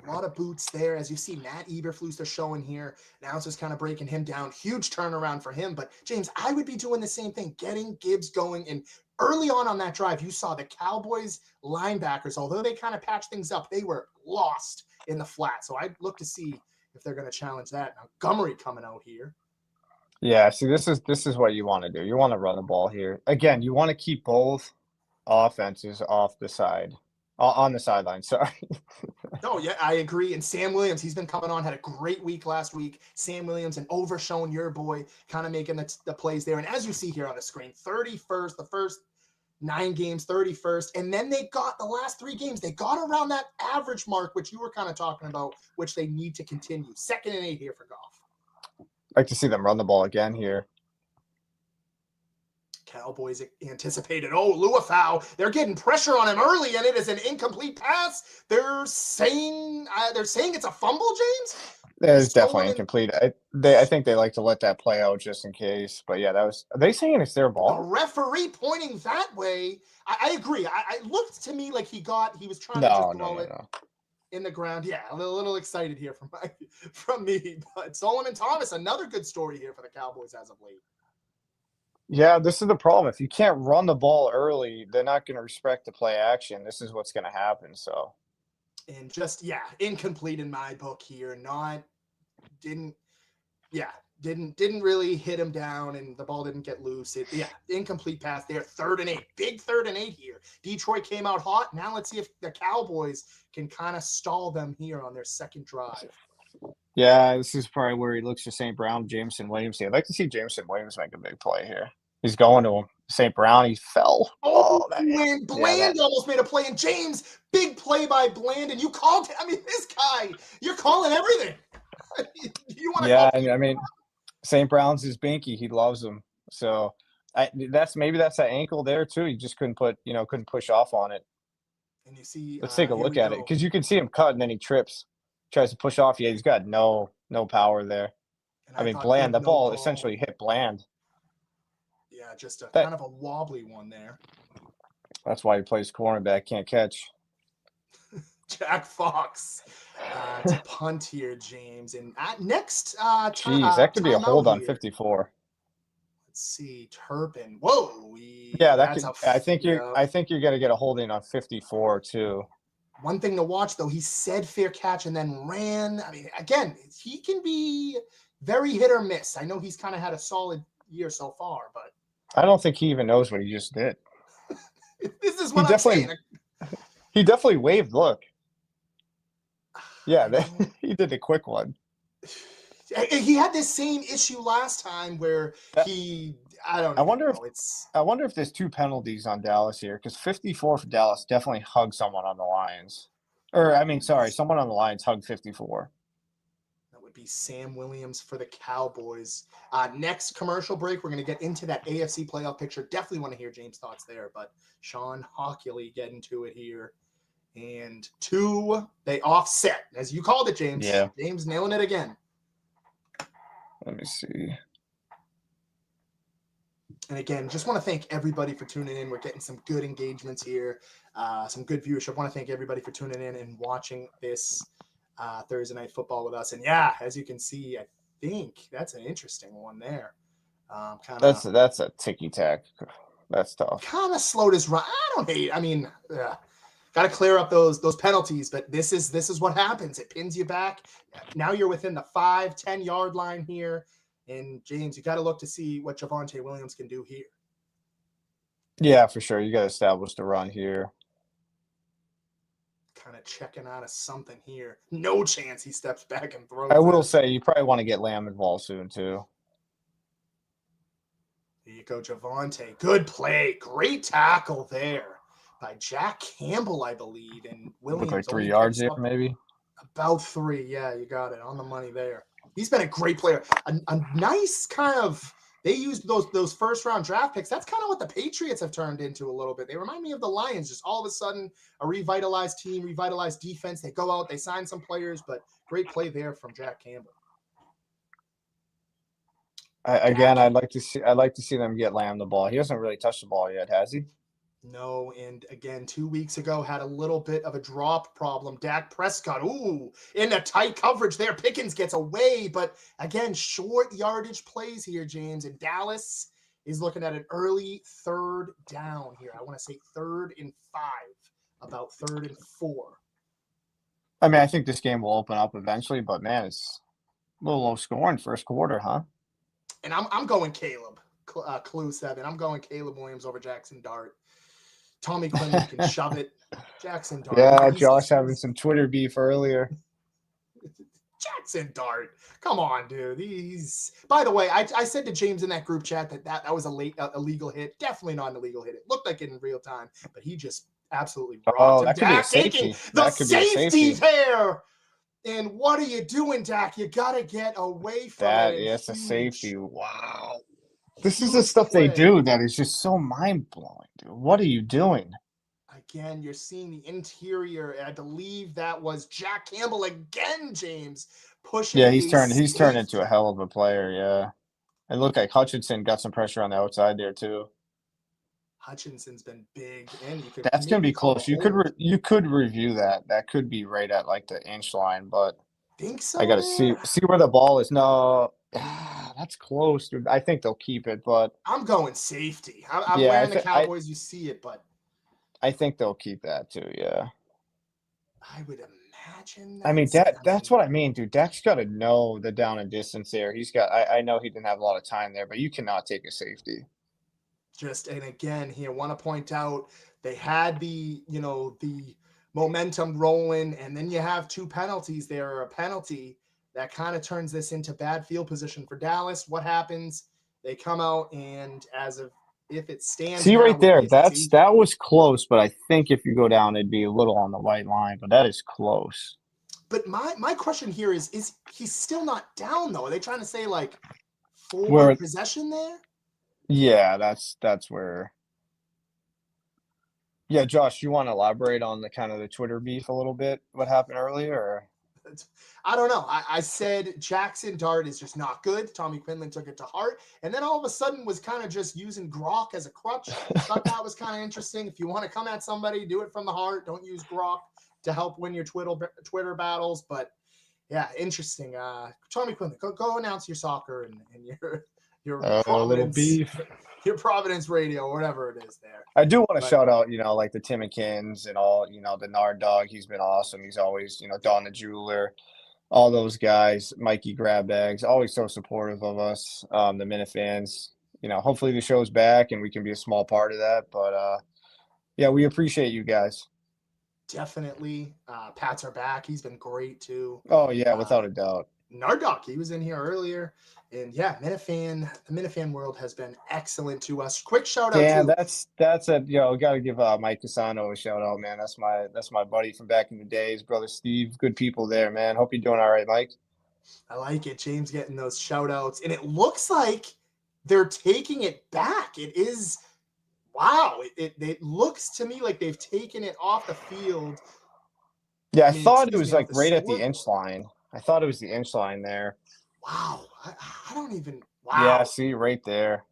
A lot of boots there. As you see, Matt Eberflus they're showing here. Now it's just kind of breaking him down. Huge turnaround for him. But, James, I would be doing the same thing, getting Gibbs going. And early on that drive, you saw the Cowboys linebackers, although they kind of patched things up, they were lost in the flat. So I'd look to see if they're going to challenge that. Now, Montgomery coming out here. Yeah, see, this is what you want to do. You want to run the ball here. Again, you want to keep both offenses off the side, on the sideline. Sorry. Oh, yeah, I agree. And Sam Williams, he's been coming on, had a great week last week. Sam Williams and Overshown, your boy, kind of making the plays there. And as you see here on the screen, 31st, the first 9 games, 31st. And then they got the last 3 games, they got around that average mark, which you were kind of talking about, which they need to continue. 2nd and 8 here for Goff. Like to see them run the ball again here. Cowboys anticipated. Oh, Luafau. They're getting pressure on him early, and it is an incomplete pass. They're saying it's a fumble, James? It's definitely incomplete. I think they like to let that play out just in case. But yeah, are they saying it's their ball? The referee pointing that way. I agree. I looked to me like he was trying to just throw it in the ground. Yeah, a little excited here from me. But Solomon Thomas, another good story here for the Cowboys as of late. Yeah, this is the problem. If you can't run the ball early, they're not going to respect the play action. This is what's going to happen. So, and just incomplete in my book here. Didn't really hit him down, and the ball didn't get loose. Incomplete pass there. 3rd and 8, big 3rd and 8 here. Detroit came out hot. Now let's see if the Cowboys can kind of stall them here on their second drive. Yeah, this is probably where he looks to St. Brown, Jameson Williams. I'd like to see Jameson Williams make a big play here. He's going to him. St. Brown, he fell. Bland almost made a play. And James, big play by Bland. And you called it. I mean, this guy, you're calling everything. You want to I mean, St. Brown's his binky. He loves him. So that's that ankle there too. He just couldn't push off on it. And you see, let's take a look at it because you can see him cut and then he trips. Tries to push off. Yeah, he's got no power there. I mean, Bland, the ball essentially hit Bland. Yeah, just kind of a wobbly one there. That's why he plays cornerback, can't catch. Jack Fox to punt here, James. And next, jeez, that could be a hold on 54. Let's see, Turpin. Whoa, I think you're gonna get a holding on 54 too. One thing to watch, though, he said fair catch and then ran. I mean, again, he can be very hit or miss. I know he's kind of had a solid year so far, but I don't think he even knows what he just did. This is what I'm saying. He definitely waved. Look. Yeah, he did a quick one. He had this same issue last time where I don't know. I wonder if there's 2 penalties on Dallas here because 54 for Dallas definitely hugged someone on the Lions. Someone on the Lions hugged 54. That would be Sam Williams for the Cowboys. Next commercial break, we're going to get into that AFC playoff picture. Definitely want to hear James' thoughts there, but Sean Hockley getting to it here. And 2, they offset, as you called it, James. Yeah. James nailing it again. Let me see. And again, just want to thank everybody for tuning in. We're getting some good engagements here, some good viewership. I want to thank everybody for tuning in and watching this Thursday Night Football with us. And as you can see, I think that's an interesting one there. That's a ticky-tack. That's tough. Kind of slowed his run. I don't hate. I mean, got to clear up those penalties, but this is what happens. It pins you back. Now you're within the 5-10 yard line here. And James, you got to look to see what Javonte Williams can do here. Yeah, for sure. You got to establish the run here. kind of checking out of something here. No chance he steps back and throws I will that. say you probably want to get Lamb involved soon too. Here you go, Javonte. Good play. Great tackle there by Jack Campbell, I believe. And Look like Williams 3 only yards picks there, up maybe. about 3. Yeah, you got it. On the money there. He's been a great player. A nice kind of – they used those first-round draft picks. That's kind of what the Patriots have turned into a little bit. They remind me of the Lions. Just all of a sudden, a revitalized team, revitalized defense. They go out, they sign some players, but great play there from Jack Campbell. I'd like to see them get Lamb the ball. He hasn't really touched the ball yet, has he? No, and again, 2 weeks ago, had a little bit of a drop problem. Dak Prescott, in a tight coverage there. Pickens gets away, but again, short yardage plays here, James. And Dallas is looking at an early 3rd down here. I want to say 3rd and 5, about 3rd and 4. I mean, I think this game will open up eventually, but man, it's a little low scoring first quarter, huh? And I'm going Caleb, clue 7. I'm going Caleb Williams over Jackson Dart. Tommy Quinlan can shove it. Jackson Dart. Yeah, Josh having some Twitter beef earlier. Jackson Dart. Come on, dude. By the way, I said to James in that group chat that was a illegal hit. Definitely not an illegal hit. It looked like it in real time, but he just absolutely rocked him. That could be a Taking safety. the safety there. And what are you doing, Dak? You got to get away from it. It's a safety. Wow. This is the Huge stuff they play. do that is just so mind-blowing, dude. What are you doing? Again, you're seeing the interior. I believe that was Jack Campbell again, James, pushing. Yeah, he's turned into a hell of a player, yeah. It looked like Hutchinson got some pressure on the outside there too. Hutchinson's been big, and you could. That's gonna be close. You could review that. That could be right at like the inch line, but think so. I got to see where the ball is. No, that's close, dude. I think they'll keep it, but I'm going safety. I'm wearing the Cowboys. You see it, but I think they'll keep that too. Yeah. I would imagine. I mean, that's what I mean, dude. Dak's got to know the down and distance there. He's got. I know he didn't have a lot of time there, but you cannot take a safety. And again, here, want to point out they had the momentum rolling, and then you have 2 penalties there, or a penalty that kind of turns this into bad field position for Dallas. What happens? They come out, and if it stands. See right there, that was close, but I think if you go down, it'd be a little on the white line, but that is close. But my question here is he still not down though? Are they trying to say like forward possession there? Yeah, that's where. Yeah, Josh, you want to elaborate on the kind of the Twitter beef a little bit? What happened earlier? Or? I don't know. I said Jackson Dart is just not good. Tommy Quinlan took it to heart, and then all of a sudden was kind of just using Gronk as a crutch. Thought that was kind of interesting. If you want to come at somebody, do it from the heart. Don't use Gronk to help win your Twitter battles. But yeah, interesting. Tommy Quinlan, go announce your soccer and your Providence, your Providence radio, or whatever it is there. I do want to shout out, like the Timmikins and all, the Nard Dog. He's been awesome. He's always, Don the Jeweler, all those guys, Mikey Grabbags, always so supportive of us, the Minifans. Hopefully the show's back and we can be a small part of that. But, yeah, we appreciate you guys. Definitely. Pats are back. He's been great, too. Oh, yeah, without a doubt. Nardoc, he was in here earlier. And yeah, the Minifan world has been excellent to us. Quick shout out that's got to give Mike Casano a shout out, man. That's my buddy from back in the days, brother Steve. Good people there, man. Hope you're doing all right, Mike. I like it. James getting those shout outs. And it looks like they're taking it back. It is wow. It looks to me like they've taken it off the field. Yeah, I thought it was like right at the inch line. I thought it was the inch line there. Wow. I don't even. Wow. Yeah, see right there.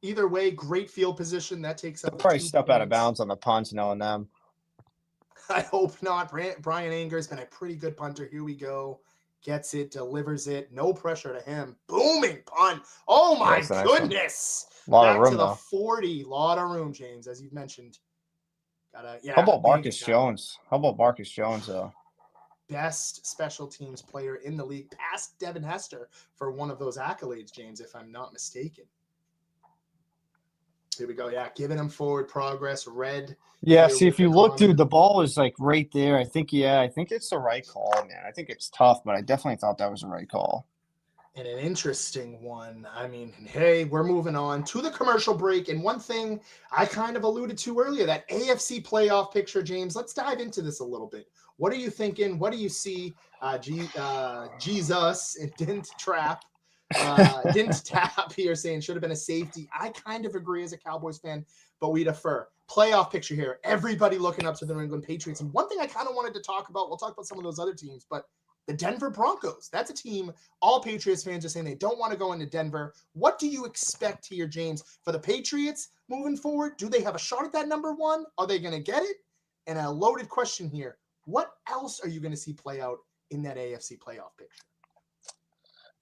Either way, great field position. That takes up. They'll probably step out of bounds on the punts, knowing them. I hope not. Brian Anger has been a pretty good punter. Here we go. Gets it, delivers it. No pressure to him. Booming punt. Oh, my goodness. A lot of room, to the though. 40. Lot of room, James, as you've mentioned. How about Marcus Jones? Though? Best special teams player in the league, past Devin Hester for one of those accolades, James, if I'm not mistaken. Here we go. Yeah, giving him forward progress. Red Yeah, here see, with if the you look, dude, comment. the ball is like right there. I think it's the right call, man. I think it's tough, but I definitely thought that was the right call. And an interesting one. I mean, hey, we're moving on to the commercial break. And one thing I kind of alluded to earlier, that AFC playoff picture, James, let's dive into this a little bit. What are you thinking? What do you see? Jesus, it didn't trap. Didn't tap here, saying should have been a safety. I kind of agree as a Cowboys fan, but we defer. Playoff picture here. Everybody looking up to the New England Patriots. And one thing I kind of wanted to talk about, we'll talk about some of those other teams, but the Denver Broncos. That's a team all Patriots fans are saying they don't want to go into Denver. What do you expect here, James, for the Patriots moving forward? Do they have a shot at that number one? Are they going to get it? And a loaded question here. What else are you going to see play out in that AFC playoff picture?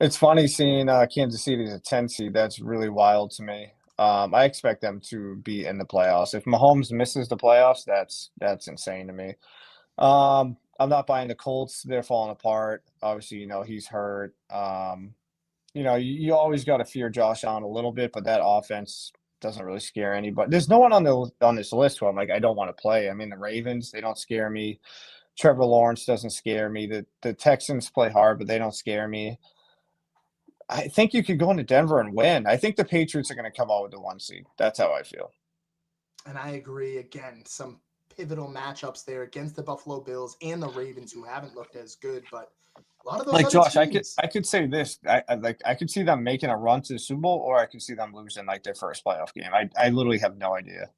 It's funny seeing Kansas City as a 10 seed. That's really wild to me. I expect them to be in the playoffs. If Mahomes misses the playoffs, that's insane to me. I'm not buying the Colts. They're falling apart. Obviously, he's hurt. You always got to fear Josh Allen a little bit, but that offense doesn't really scare anybody. There's no one on this list who I'm like, I don't want to play. I mean, the Ravens, they don't scare me. Trevor Lawrence doesn't scare me. The Texans play hard, but they don't scare me. I think you could go into Denver and win. I think the Patriots are going to come out with the 1 seed. That's how I feel. And I agree. Again, some pivotal matchups there against the Buffalo Bills and the Ravens, who haven't looked as good, but a lot of those Like other Josh, teams. I could say this. I could see them making a run to the Super Bowl, or I could see them losing like their first playoff game. I literally have no idea.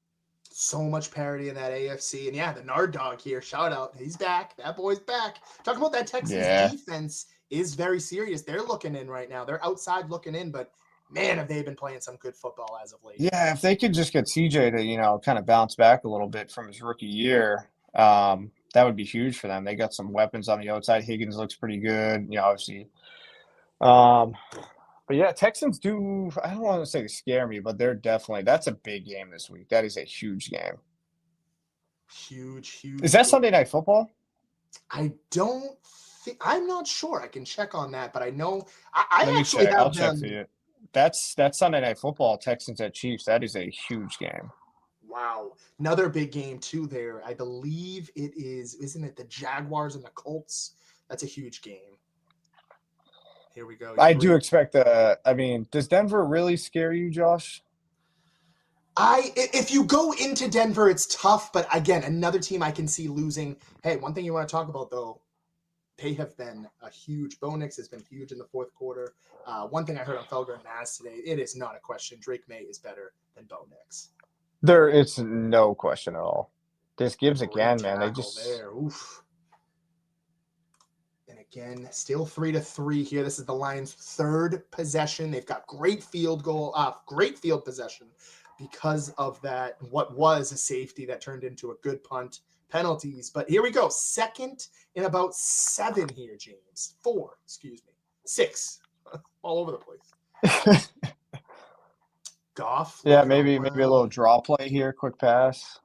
So much parity in that AFC. And yeah, the Nard Dog here, shout out. He's back. That boy's back. Talk about that Texans Yeah. defense is very serious. They're looking in right now. They're outside looking in, but man, have they been playing some good football as of late. Yeah, if they could just get CJ to, kind of bounce back a little bit from his rookie year, that would be huge for them. They got some weapons on the outside. Higgins looks pretty good, obviously. But yeah, Texans do, I don't want to say they scare me, but that's a big game this week. That is a huge game. Huge. Is that game. Sunday Night Football? I don't think, I'm not sure. I can check on that, but I know I Let me actually check. have I'll check for you. That's Sunday Night Football, Texans at Chiefs. That is a huge game. Wow. Another big game too there. I believe it is, isn't it the Jaguars and the Colts? That's a huge game. Here we go. I do expect does Denver really scare you, Josh? If you go into Denver, it's tough, but again, another team I can see losing. Hey, one thing you want to talk about though, they have been a huge. Bo Nix has been huge in the fourth quarter. One thing I heard on Felger and Maz today, it is not a question. Drake May is better than Bo Nix. It's no question at all. This Gibbs again, man. They just there. Oof. And again, still 3-3 here. This is the Lions' third possession. They've got great field possession because of that, what was a safety that turned into a good punt, penalties. But here we go. Second in about 7 here, James. 6. All over the place. Goff. Yeah, maybe a little draw play here, quick pass.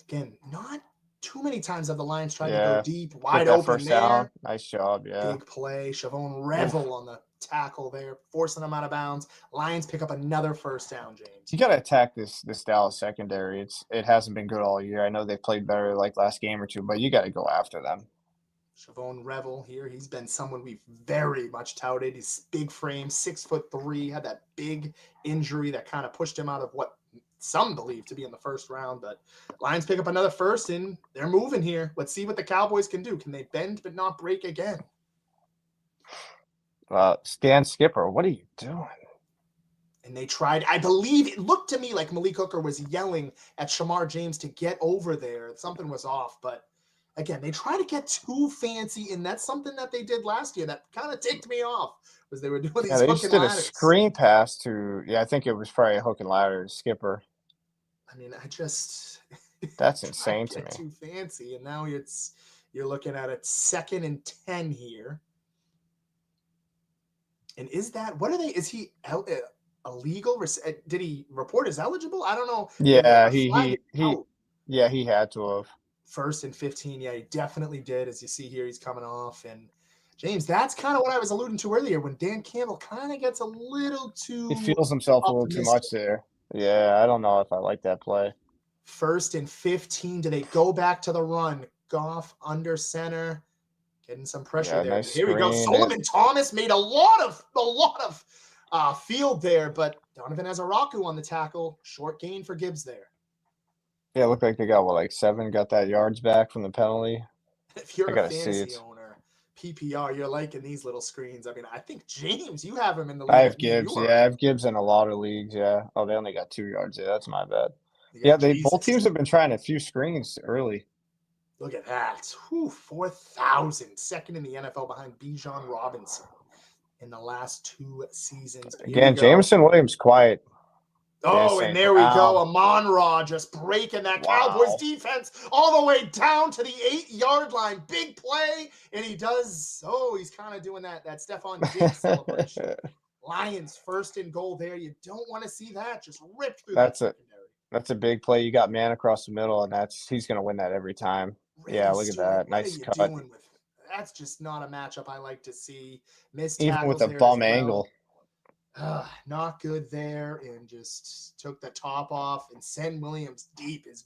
Again, not too many times have the Lions tried to go deep, wide open first there. Down. Nice job, yeah. Big play. Chavon Revel on the tackle there, forcing them out of bounds. Lions pick up another first down, James. You got to attack this Dallas secondary. It hasn't been good all year. I know they played better like last game or two, but you got to go after them. Chavon Revel here. He's been someone we've very much touted. He's big frame, 6'3", had that big injury that kind of pushed him out of what some believe to be in the first round. But Lions pick up another first, and they're moving here. Let's see what the Cowboys can do. Can they bend but not break again? Stan Skipper, what are you doing? And they tried, I believe it looked to me like Malik Hooker was yelling at Shamar James to get over there. Something was off, but again, they try to get too fancy, and that's something that they did last year that kind of ticked me off, was they were doing these they hook just and did ladders. A screen pass to, I think it was probably a hook and ladder to Skipper. I mean, that's insane to me. Too fancy, and now you're looking at it 2nd and 10 here. And is he illegal? Did he report as eligible? I don't know. Yeah, he had to have. 1st and 15. Yeah, he definitely did. As you see here, he's coming off. And James, that's kind of what I was alluding to earlier when Dan Campbell kind of gets a little too. He feels himself a little too much there. Yeah, I don't know if I like that play. 1st and 15. Do they go back to the run? Goff under center, getting some pressure Yeah, there. nice Here we go. screen. Solomon Thomas made a lot of field there, but Donovan Azaraku on the tackle. Short gain for Gibbs there. Yeah, it looked like they got what, like 7, got that yards back from the penalty. If I you're a gotta see fantasy it. owner, PPR, you're liking these little screens. I mean, I think James, you have him in the I league have that me and you Gibbs. are Yeah, I in. have Gibbs in a lot of leagues. Yeah. Oh, they only got 2 yards there. That's my bad. You Yeah, got they both Jesus. teams have been trying a few screens early. Look at that. Whew, 4,000. Second in the NFL behind Bijan Robinson in the last 2 seasons. But here we Again, go. Jameson Williams quiet. They're Oh, and saying there we go. Brown. Amon-Ra just breaking that Cowboys Wow. defense all the way down to the 8-yard line. Big play. And he does. Oh, he's kind of doing that Stephon Diggs celebration. Lions 1st and goal there. You don't want to see that. Just ripped through that That's a secondary. that's a big play. You got man across the middle, and he's gonna win that every time. Yeah, Really, look at Stewart, that. what are Nice you cut. doing with that's just not a matchup I like to see. Missed Even with tackles a there as bum well. angle. Not good there, and just took the top off and send Williams deep as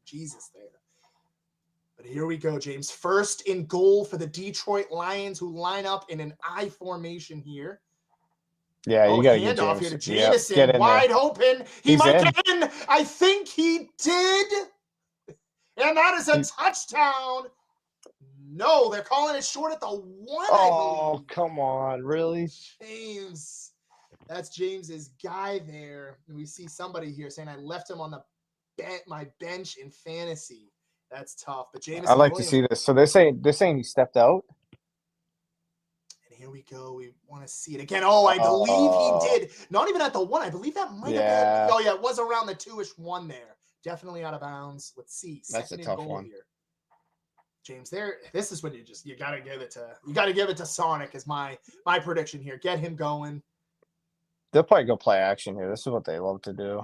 Jesus there. But here we go, James. 1st and goal for the Detroit Lions, who line up in an I formation here. Yeah, Oh, you gotta get handoff here James. to Yep, get Jamison. in there. Wide open. He He's might in. get in. I think he did. And that is a touchdown. No, they're calling it short at the 1, I Oh, believe. come on, really? James. That's James's guy there. And we see somebody here saying I left him on my bench in fantasy. That's tough. But I'd Jamison like to Williams. see this. So they're saying he stepped out. And here we go. We want to see it again. Oh, I believe he Oh, did. Not even at the 1. I believe that might have been. yeah, Oh, yeah, it was around the 2-ish 1 there. Definitely out of bounds. Let's see. that's a 2nd and tough goal one. here. James, this is when you gotta give it to Sonic is my prediction here. Get him going. They'll probably go play action here. This is what they love to do.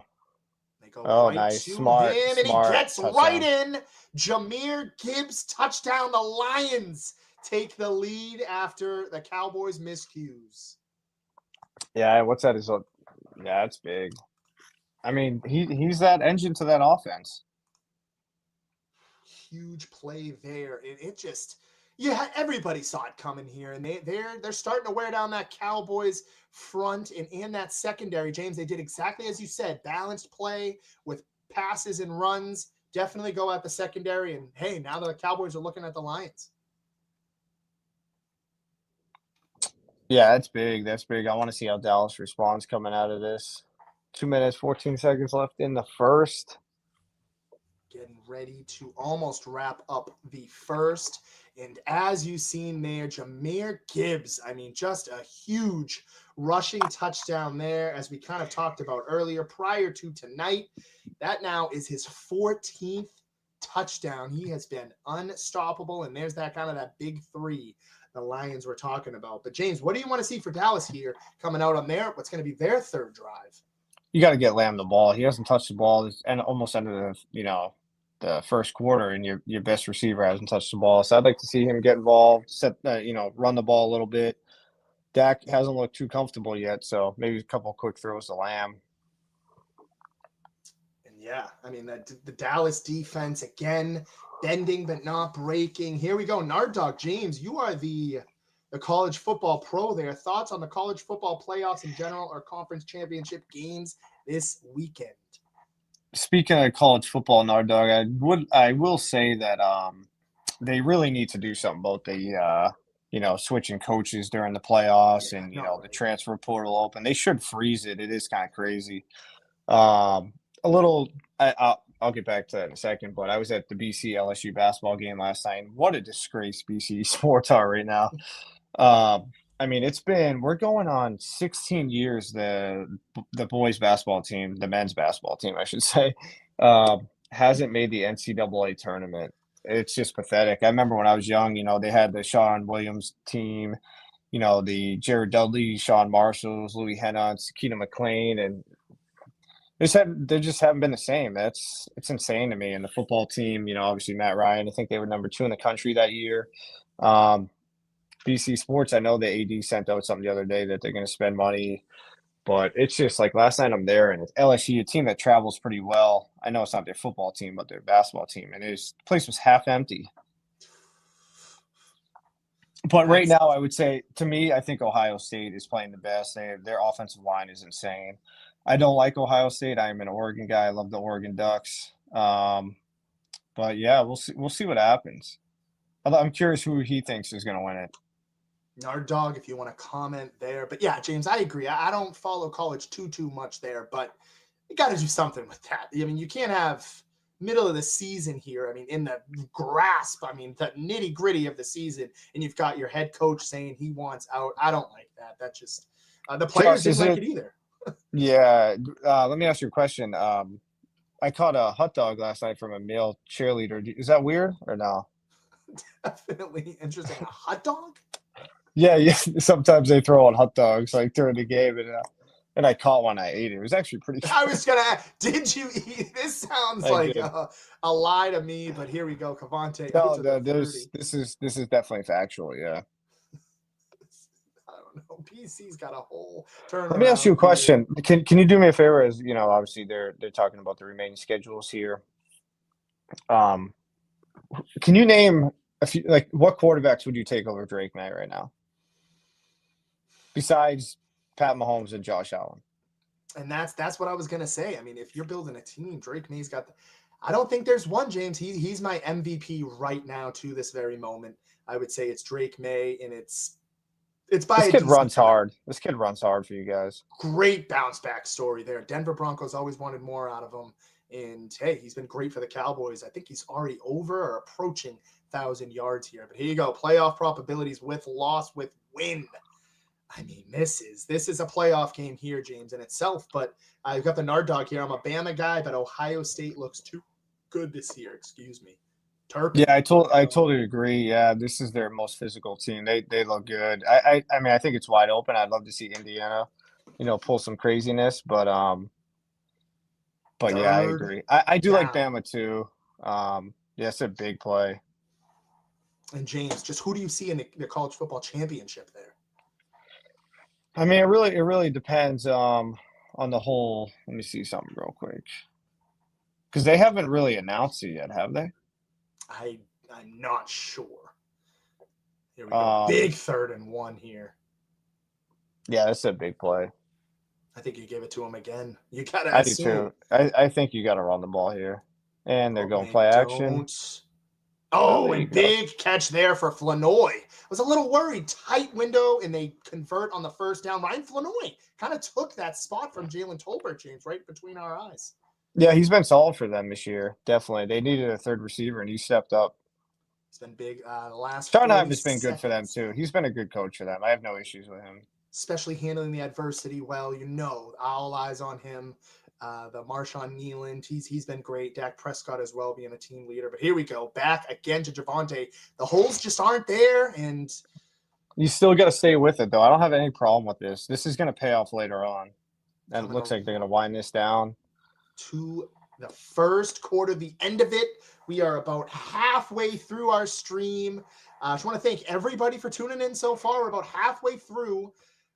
They go Oh, right nice, to him, and he smart gets right touchdown. in. Jameer Gibbs touchdown. The Lions take the lead after the Cowboys miscues. Yeah, what's that? Yeah, it's big. I mean, he's that engine to that offense. Huge play there. It just everybody saw it coming here, and they're starting to wear down that Cowboys front and that secondary. James, they did exactly as you said, balanced play with passes and runs. Definitely go at the secondary, and hey, now the Cowboys are looking at the Lions. Yeah, that's big. That's big. I want to see how Dallas responds coming out of this. 2 minutes, 14 seconds left in the first. Getting ready to almost wrap up the first. And as you've seen there, Jameer Gibbs, I mean, just a huge rushing touchdown there, as we kind of talked about earlier prior to tonight. That now is his 14th touchdown. He has been unstoppable, and there's that big 3 the Lions were talking about. But James, what do you want to see for Dallas here coming out on there? What's going to be their 3rd drive? You got to get Lamb the ball. He hasn't touched the ball and almost ended the first quarter, and your best receiver hasn't touched the ball. So I'd like to see him get involved, run the ball a little bit. Dak hasn't looked too comfortable yet, so maybe a couple quick throws to Lamb. And yeah, I mean, the Dallas defense, again, bending but not breaking. Here we go. Nard Dog, James, you are the college football pro there. Thoughts on the college football playoffs in general or conference championship games this weekend? Speaking of college football, Nard Dog, I will say that they really need to do something about the switching coaches during the playoffs and the transfer portal open. They should freeze it. It is kind of crazy. A little. I'll get back to that in a second, but I was at the BC LSU basketball game last night. And what a disgrace BC sports are right now. I mean, we're going on 16 years. The boys basketball team, the men's basketball team, I should say, hasn't made the NCAA tournament. It's just pathetic. I remember when I was young, they had the Sean Williams team, the Jared Dudley, Sean Marshalls, Louis Hennons, Keena McLean, and they just haven't been the same. It's insane to me. And the football team, obviously Matt Ryan, I think they were number 2 in the country that year. BC Sports, I know the AD sent out something the other day that they're going to spend money But it's just like last night I'm there, and it's LSU, a team that travels pretty well. I know it's not their football team, but their basketball team, and the place was half empty. But right now, I would say, to me, I think Ohio State is playing the best. Their offensive line is insane. I don't like Ohio State. I am an Oregon guy. I love the Oregon Ducks. But yeah, we'll see. We'll see what happens. I'm curious who he thinks is going to win it. Nard Dog, if you want to comment there. But yeah, James, I agree. I don't follow college too much there, but you got to do something with that. I mean, you can't have middle of the season here. I mean, in the grasp, I mean, the nitty gritty of the season, and you've got your head coach saying he wants out. I don't like that. That just the players didn't like it either. Yeah. Let me ask you a question. I caught a hot dog last night from a male cheerleader. Is that weird or no? Definitely interesting. A hot dog? Yeah. Sometimes they throw on hot dogs like during the game, and I caught one. I ate it. It was actually pretty good. I was gonna ask, did you eat? This sounds like a lie to me, but here we go, Cavante. No, this is definitely factual. Yeah. I don't know. PC's got a whole turnaround. Let me ask you a question. Can you do me a favor? As you know, obviously they're talking about the remaining schedules here. Can you name a few, like, what quarterbacks would you take over Drake May right now? Besides Pat Mahomes and Josh Allen. And that's what I was gonna say. I mean, if you're building a team, Drake May's got I don't think there's one, James. He's my MVP right now to this very moment. I would say it's Drake May, and it's by this kid runs hard. This kid runs hard for you guys. Great bounce back story there. Denver Broncos always wanted more out of him. And hey, he's been great for the Cowboys. I think he's already over or approaching 1,000 yards here. But here you go. Playoff probabilities with loss, with win. I mean, this is a playoff game here, James, in itself. But I've got the Nard Dog here. I'm a Bama guy, but Ohio State looks too good this year. Excuse me. Turpin. Yeah, I totally agree. Yeah, this is their most physical team. They look good. I mean, I think it's wide open. I'd love to see Indiana, pull some craziness. But yeah, I agree. I do like Bama too. Yeah, it's a big play. And James, just who do you see in the college football championship there? I mean, it really depends on the whole. Let me see something real quick, because they haven't really announced it yet, have they? I'm not sure. Here we go. Big 3rd and 1 here. Yeah, that's a big play. I think you give it to him again. You gotta. I do too. I think you got to run the ball here, and they're going play action. Oh, and big catch there for Flanoy. I was a little worried. Tight window, and they convert on the first down. Ryan Flanoy kind of took that spot from Jalen Tolbert, James, right between our eyes. Yeah, he's been solid for them this year. Definitely. They needed a third receiver, and he stepped up. He's been big the last Sternheim has been good for them, too. He's been a good coach for them. I have no issues with him. Especially handling the adversity well. All eyes on him. The Marshawn Nealand, he's been great. Dak Prescott as well, being a team leader. But here we go. Back again to Javonte. The holes just aren't there, and you still got to stay with it, though. I don't have any problem with this. This is going to pay off later on. And it looks like they're going to wind this down. To the first quarter, the end of it. We are about halfway through our stream. I just want to thank everybody for tuning in so far. We're about halfway through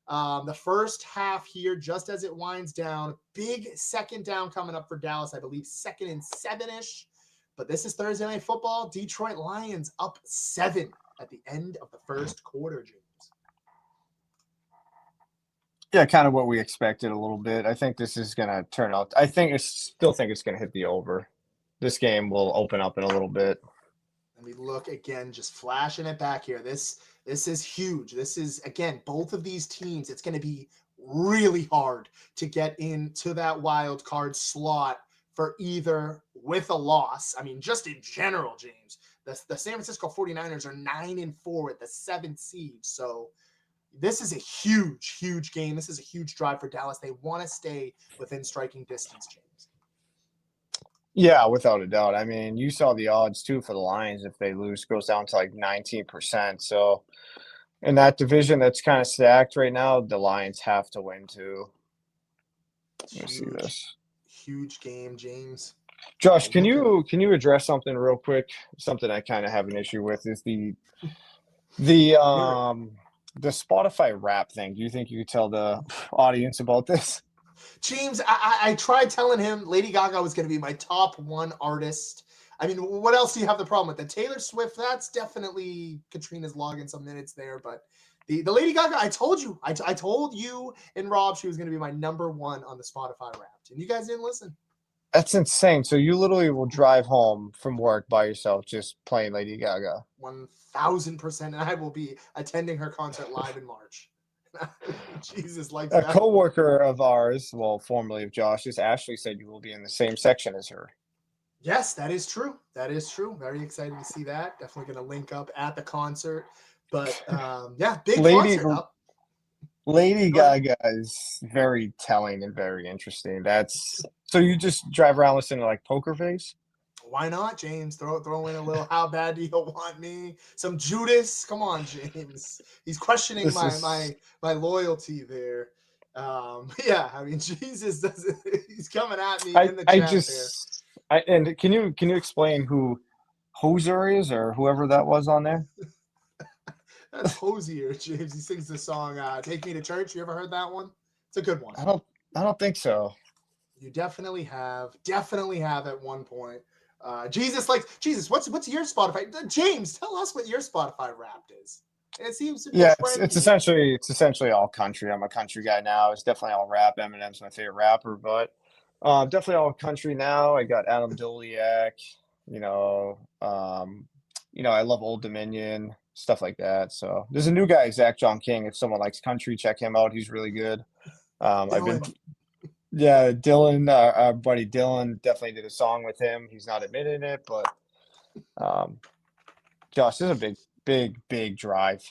the first half here, just as it winds down. Big second down coming up for Dallas, I believe 2nd and 7-ish. But this is Thursday Night Football. Detroit Lions up 7 at the end of the first quarter, James. Yeah, kind of what we expected a little bit. I think this is going to turn out. Still think it's going to hit the over. This game will open up in a little bit. And we look again, just flashing it back here. This is huge. This is, again, both of these teams. It's going to be really hard to get into that wild card slot for either with a loss. I mean, just in general, James, the San Francisco 49ers are 9-4 at the 7th seed. So this is a huge, huge game. This is a huge drive for Dallas. They want to stay within striking distance, James. Yeah, without a doubt. I mean, you saw the odds, too, for the Lions. If they lose, goes down to like 19%. So in that division that's kind of stacked right now, the Lions have to win, too. Let me see this. Huge game, James. Josh, can you address something real quick? Something I kind of have an issue with is the The Spotify rap thing. Do you think you could tell the audience about this? James, I tried telling him Lady Gaga was going to be my top one artist. I mean, what else do you have the problem with? The Taylor Swift, that's definitely Katrina's logging some minutes there. But the Lady Gaga, I told you. I told you and Rob she was going to be my number one on the Spotify Wrapped. And you guys didn't listen. That's insane. So you literally will drive home from work by yourself just playing Lady Gaga. 1,000%. And I will be attending her concert live in March. Jesus, like A that. coworker of ours, well, formerly of Josh's, Ashley said you will be in the same section as her. Yes, that is true. That is true. Very excited to see that. Definitely going to link up at the concert. But yeah, big concert. Lady Gaga is very telling and very interesting. So you just drive around listening to like Poker Face? Why not, James? Throw in a little "How Bad Do You Want Me?" Some Judas. Come on, James. He's questioning my loyalty there. Yeah, I mean, Jesus doesn't. He's coming at me in the chat there. And can you explain who Hoser is or whoever that was on there? That's Hosier, James. He sings the song "Take Me to Church." You ever heard that one? It's a good one. I don't think so. You definitely have at one point. Jesus, what's your Spotify? James, tell us what your Spotify Wrapped is. It seems it's essentially all country. I'm a country guy now. It's definitely all rap. Eminem's my favorite rapper, but definitely all country now. I got Adam Doliak. I love Old Dominion, stuff like that. So there's a new guy, Zach John King. If someone likes country, check him out. He's really good. Dylan, our buddy Dylan, definitely did a song with him. He's not admitting it, but Josh, this is a big drive.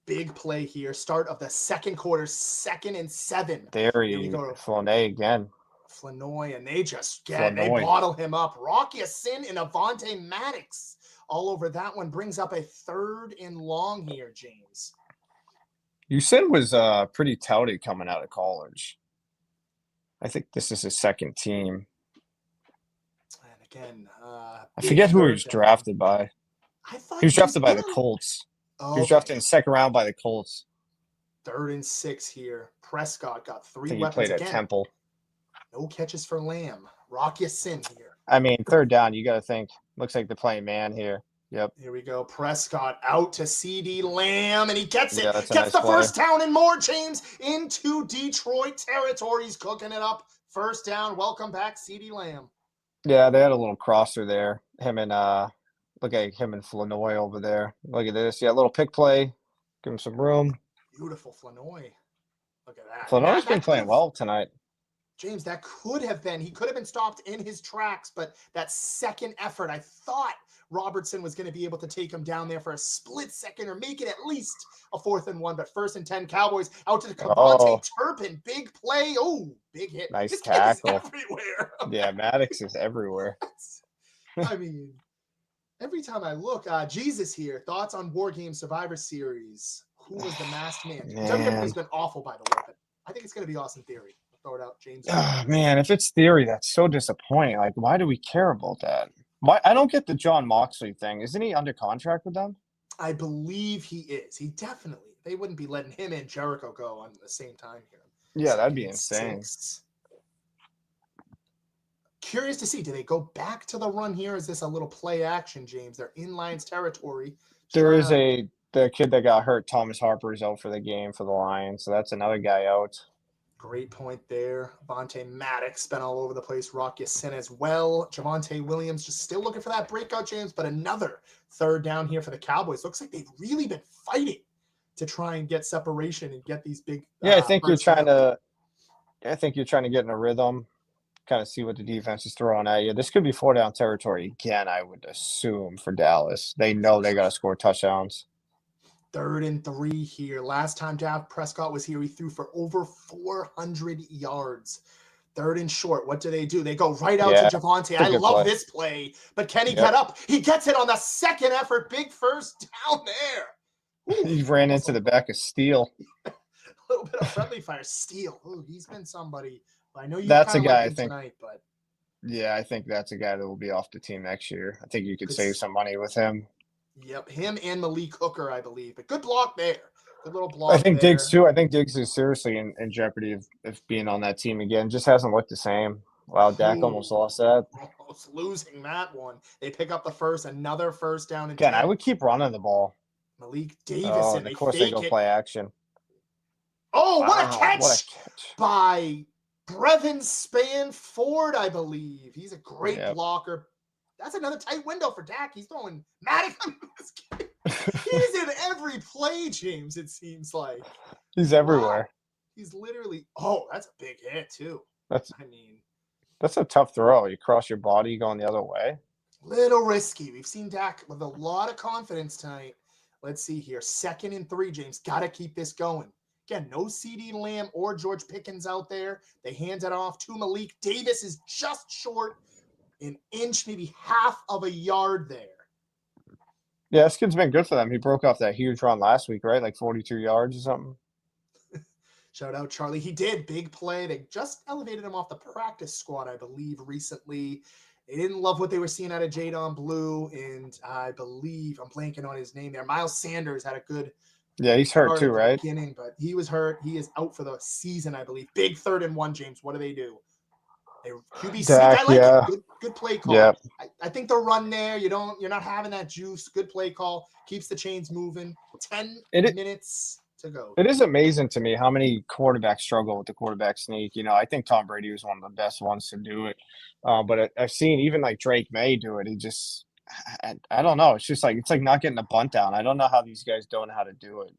Big play here. Start of the second quarter, 2nd and 7. There we go. Flanoy again. Flanoy, and they bottle him up. Rocky Sin and Avante Maddox all over that one. Brings up a 3rd and long here, James. Usin was pretty touted coming out of college. I think this is his second team. And again, I forget who he was drafted by. He was drafted by the Colts. He was drafted in the 2nd round by the Colts. 3rd and 6 here. Prescott got 3 I think weapons he played at Temple. No catches for Lamb. Rocky Sin here. I mean, 3rd down, you got to think. Looks like they're playing man here. Yep. Here we go. Prescott out to CD Lamb, and he gets it. Gets nice the play. first down and more, James, into Detroit territory. He's cooking it up. 1st down. Welcome back, CD Lamb. Yeah, they had a little crosser there. Him and Flanoy over there. Look at this. Yeah, a little pick play. Give him some room. Beautiful Flanoy. Look at that. Flanoy's been playing well tonight. James, he could have been stopped in his tracks, but that second effort, I thought Robertson was going to be able to take him down there for a split second or make it at least a 4th and 1. But 1st and 10, Cowboys out to the Cavante Turpin. Big play. Oh, big hit. Nice this tackle. Kid is everywhere. Yeah, Maddox is everywhere. I mean, every time I look, Jesus here. Thoughts on War Game Survivor Series? Who was the masked man? WWE's been awful, by the way, but I think it's going to be Austin Theory. Throw it out, James. Oh, man, if it's Theory, that's so disappointing. Like, why do we care about that? Why? I don't get the John Moxley thing. Isn't he under contract with them? I believe he is. He definitely. They wouldn't be letting him and Jericho go on the same time here. Yeah, that'd be insane. Curious to see, do they go back to the run here? Is this a little play action, James? They're in Lions territory. There is the kid that got hurt, Thomas Harper, is out for the game for the Lions, so that's another guy out. Great point there. Avante Maddox been all over the place. Rocky Sin as well. Javonte Williams just still looking for that breakout, James, but another 3rd down here for the Cowboys. Looks like they've really been fighting to try and get separation and get these big. Yeah, I think you're trying to get in a rhythm, kind of see what the defense is throwing at you. This could be 4-down territory again, I would assume, for Dallas. They know they got to score touchdowns. 3rd and 3 here. Last time Dak Prescott was here, he threw for over 400 yards. 3rd and short. What do? They go right out to Javonte. I love this play. But can he get up? He gets it on the 2nd effort. Big 1st down there. Ooh, he ran into the back of Steele. A little bit of friendly fire. Steele. Ooh, he's been somebody. I know you. That's a guy I think. Tonight, but yeah, I think that's a guy that will be off the team next year. I think you could save some money with him. Yep, him and Malik Hooker, I believe. But good block there Good little I block think Diggs there. too. I think Diggs is seriously in jeopardy of being on that team again. Just hasn't looked the same. Wow, Dak Ooh, almost lost that. almost losing that one. They pick up the first, another first down and Again, I 10. would keep running the ball. Malik Davis, Oh, and and of they course they fake go it. play action. Oh, what a Wow, what a catch catch. by Brevin Spanford, I believe. He's a great Yep. blocker. That's another tight window for Dak. He's throwing Maddox. He's in every play, James, it seems like. He's Wow. everywhere. He's literally, oh, that's a big hit, too. That's I mean, that's a tough throw. You cross your body going the other way. little risky. We've seen Dak with a lot of confidence tonight. Let's see here. 2nd and 3, James. Got to keep this going. Again, no CeeDee Lamb or George Pickens out there. They hand it off to Malik. Davis is just short, an inch, maybe half of a yard there. Yeah, this kid's been good for them. He broke off that huge run last week, right? Like 42 yards or something. Shout out Charlie. He did. Big play. They just elevated him off the practice squad, I believe, recently. They didn't love what they were seeing out of Jadon Blue, and I believe, I'm blanking on his name there. Miles Sanders had a good Yeah, he's hurt start too, at the right? beginning, but he was hurt. He is out for the season, I believe. Big 3rd and 1, James. What do? They QB sneak. I Dak, like it. yeah. Good play call. Yeah. I think the run there, you're not having that juice. Good play call. Keeps the chains moving. 10 minutes to go. It is amazing to me how many quarterbacks struggle with the quarterback sneak. You know, I think Tom Brady was one of the best ones to do it. But I've seen even like Drake May do it. He just, I don't know. It's like not getting a bunt down. I don't know how these guys don't know how to do it.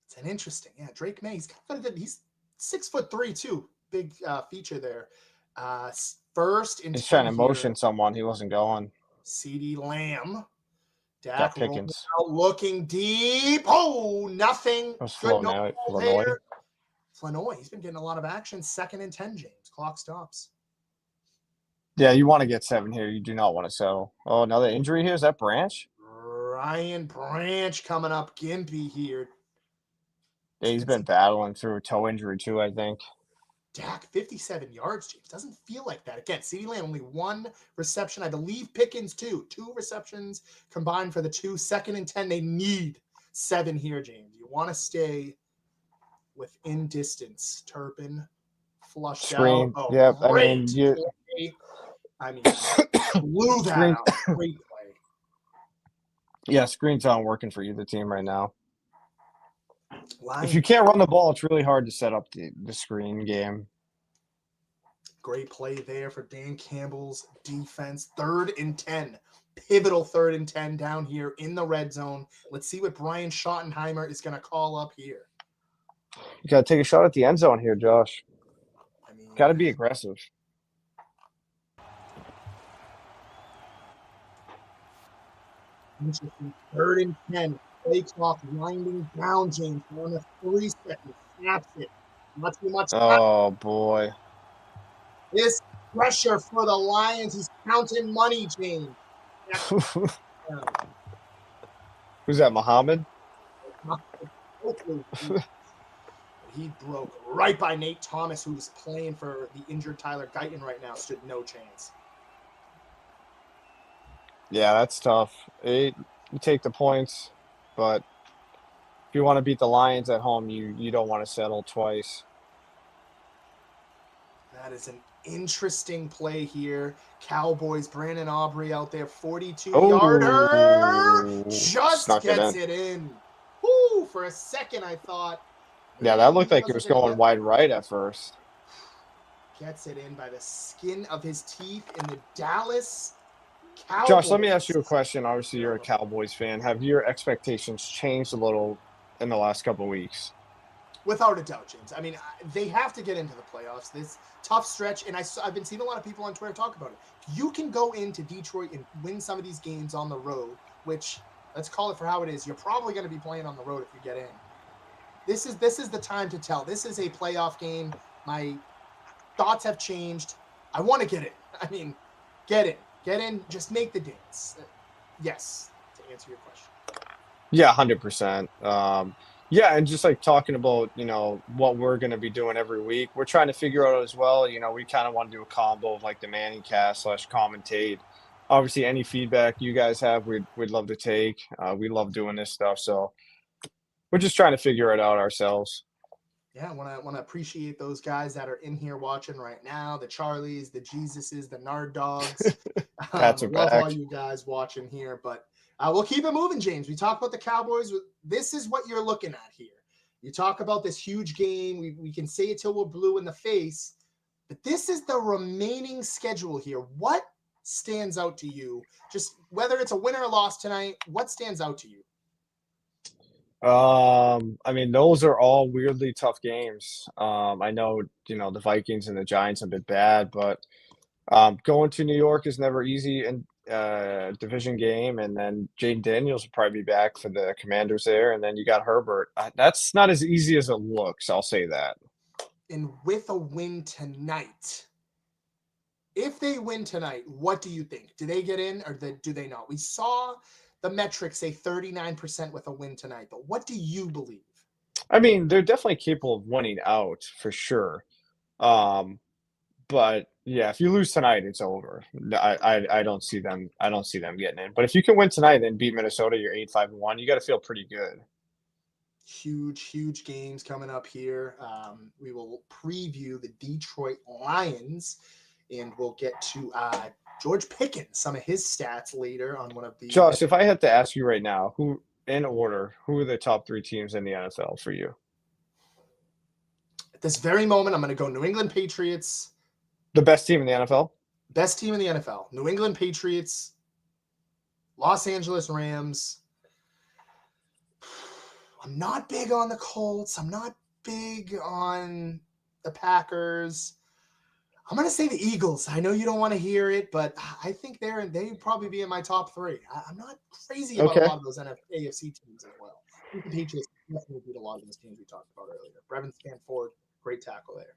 It's an interesting. Yeah, Drake May. He's got a good. He's 6'3" too. Big feature there. 1st and He's 10 trying to here. motion someone. He wasn't going. CeeDee Lamb. Got Dak rolling Pickens. out, looking deep. Oh, nothing. It was Good no ball Flournoy. there. Flanoy, he's been getting a lot of action. 2nd and 10, James. Clock stops. Yeah, you want to get 7 here. You do not want to settle. Oh, another injury here. Is that Branch? Ryan Branch coming up gimpy here. Yeah, he's been battling through a toe injury too, I think. Dak, 57 yards, James. Doesn't feel like that. Again, CeeDee Lamb, only 1 reception. I believe Pickens, 2. 2 receptions combined for the 2. 2nd and 10. They need 7 here, James. You want to stay within distance. Turpin flushed Screen. out. Oh, Yep. great play. Blew that out. Great play. Yeah, screens aren't working for either team right now. Lions. If you can't run the ball, it's really hard to set up the screen game. Great play there for Dan Campbell's defense. 3rd and 10. Pivotal 3rd and 10 down here in the red zone. Let's see what Brian Schottenheimer is going to call up here. You got to take a shot at the end zone here, Josh. Got to be aggressive. Interesting. 3rd and 10. Play clock winding down, James. 1 of 3 seconds. Snaps it. Not too much. Oh, boy. This pressure for the Lions. He's counting money, James. Who's that, Muhammad? He broke right by Nate Thomas, who's playing for the injured Tyler Guyton right now. Stood no chance. Yeah, that's tough. You take the points, but if you want to beat the Lions at home, you don't want to settle twice. That is an interesting play here. Cowboys, Brandon Aubrey out there, 42-yarder. Just gets it in. Woo, for a second, I thought. Yeah, that looked like it was going wide right at first. Gets it in by the skin of his teeth in the Dallas Cowboys. Josh, let me ask you a question. Obviously, you're a Cowboys fan. Have your expectations changed a little in the last couple of weeks? Without a doubt, James. I mean, they have to get into the playoffs. This tough stretch, and I've been seeing a lot of people on Twitter talk about it. You can go into Detroit and win some of these games on the road, which, let's call it for how it is. You're probably going to be playing on the road if you get in. This is the time to tell. This is a playoff game. My thoughts have changed. I want to get in. I mean, get in. Get in. Just make the dance. Yes, to answer your question. Yeah, 100%. Yeah, and just like talking about, what we're going to be doing every week, we're trying to figure out as well, we kind of want to do a combo of like the Manning cast / commentate. Obviously, any feedback you guys have, we'd love to take. We love doing this stuff. So We're just trying to figure it out ourselves. Yeah, I want to appreciate those guys that are in here watching right now, the Charlies, the Jesuses, the Nard Dogs. Pats are Love all back. you guys watching here, but we'll keep it moving, James. We talk about the Cowboys. This is what you're looking at here. You talk about this huge game. We can say it till we're blue in the face, but this is the remaining schedule here. What stands out to you? Just whether it's a win or a loss tonight, what stands out to you? I mean, those are all weirdly tough games. I know, the Vikings and the Giants have been bad, but going to New York is never easy in division game, and then Jaden Daniels will probably be back for the Commanders there, and then you got Herbert. That's not as easy as it looks. I'll say that. And with a win tonight, if they win tonight, what do you think? Do they get in or do they not? We saw the metrics say 39% with a win tonight, but what do you believe? I mean, they're definitely capable of winning out for sure. But yeah, if you lose tonight, it's over. I don't see them. I don't see them getting in. But if you can win tonight and beat Minnesota, you're 8-5-1. You got to feel pretty good. Huge games coming up here. We will preview the Detroit Lions, and we'll get to George Pickens, some of his stats later on one of the. Josh, if I had to ask you right now, who are the top 3 teams in the NFL for you? At this very moment, I'm going to go New England Patriots. The best team in the NFL? Best team in the NFL. New England Patriots, Los Angeles Rams. I'm not big on the Colts. I'm not big on the Packers. I'm going to say the Eagles. I know you don't want to hear it, but I think they'd probably be in my top 3. I'm not crazy about a lot of those AFC teams as well. I think the Patriots definitely beat a lot of those teams we talked about earlier. Brevin Stanford, great tackle there.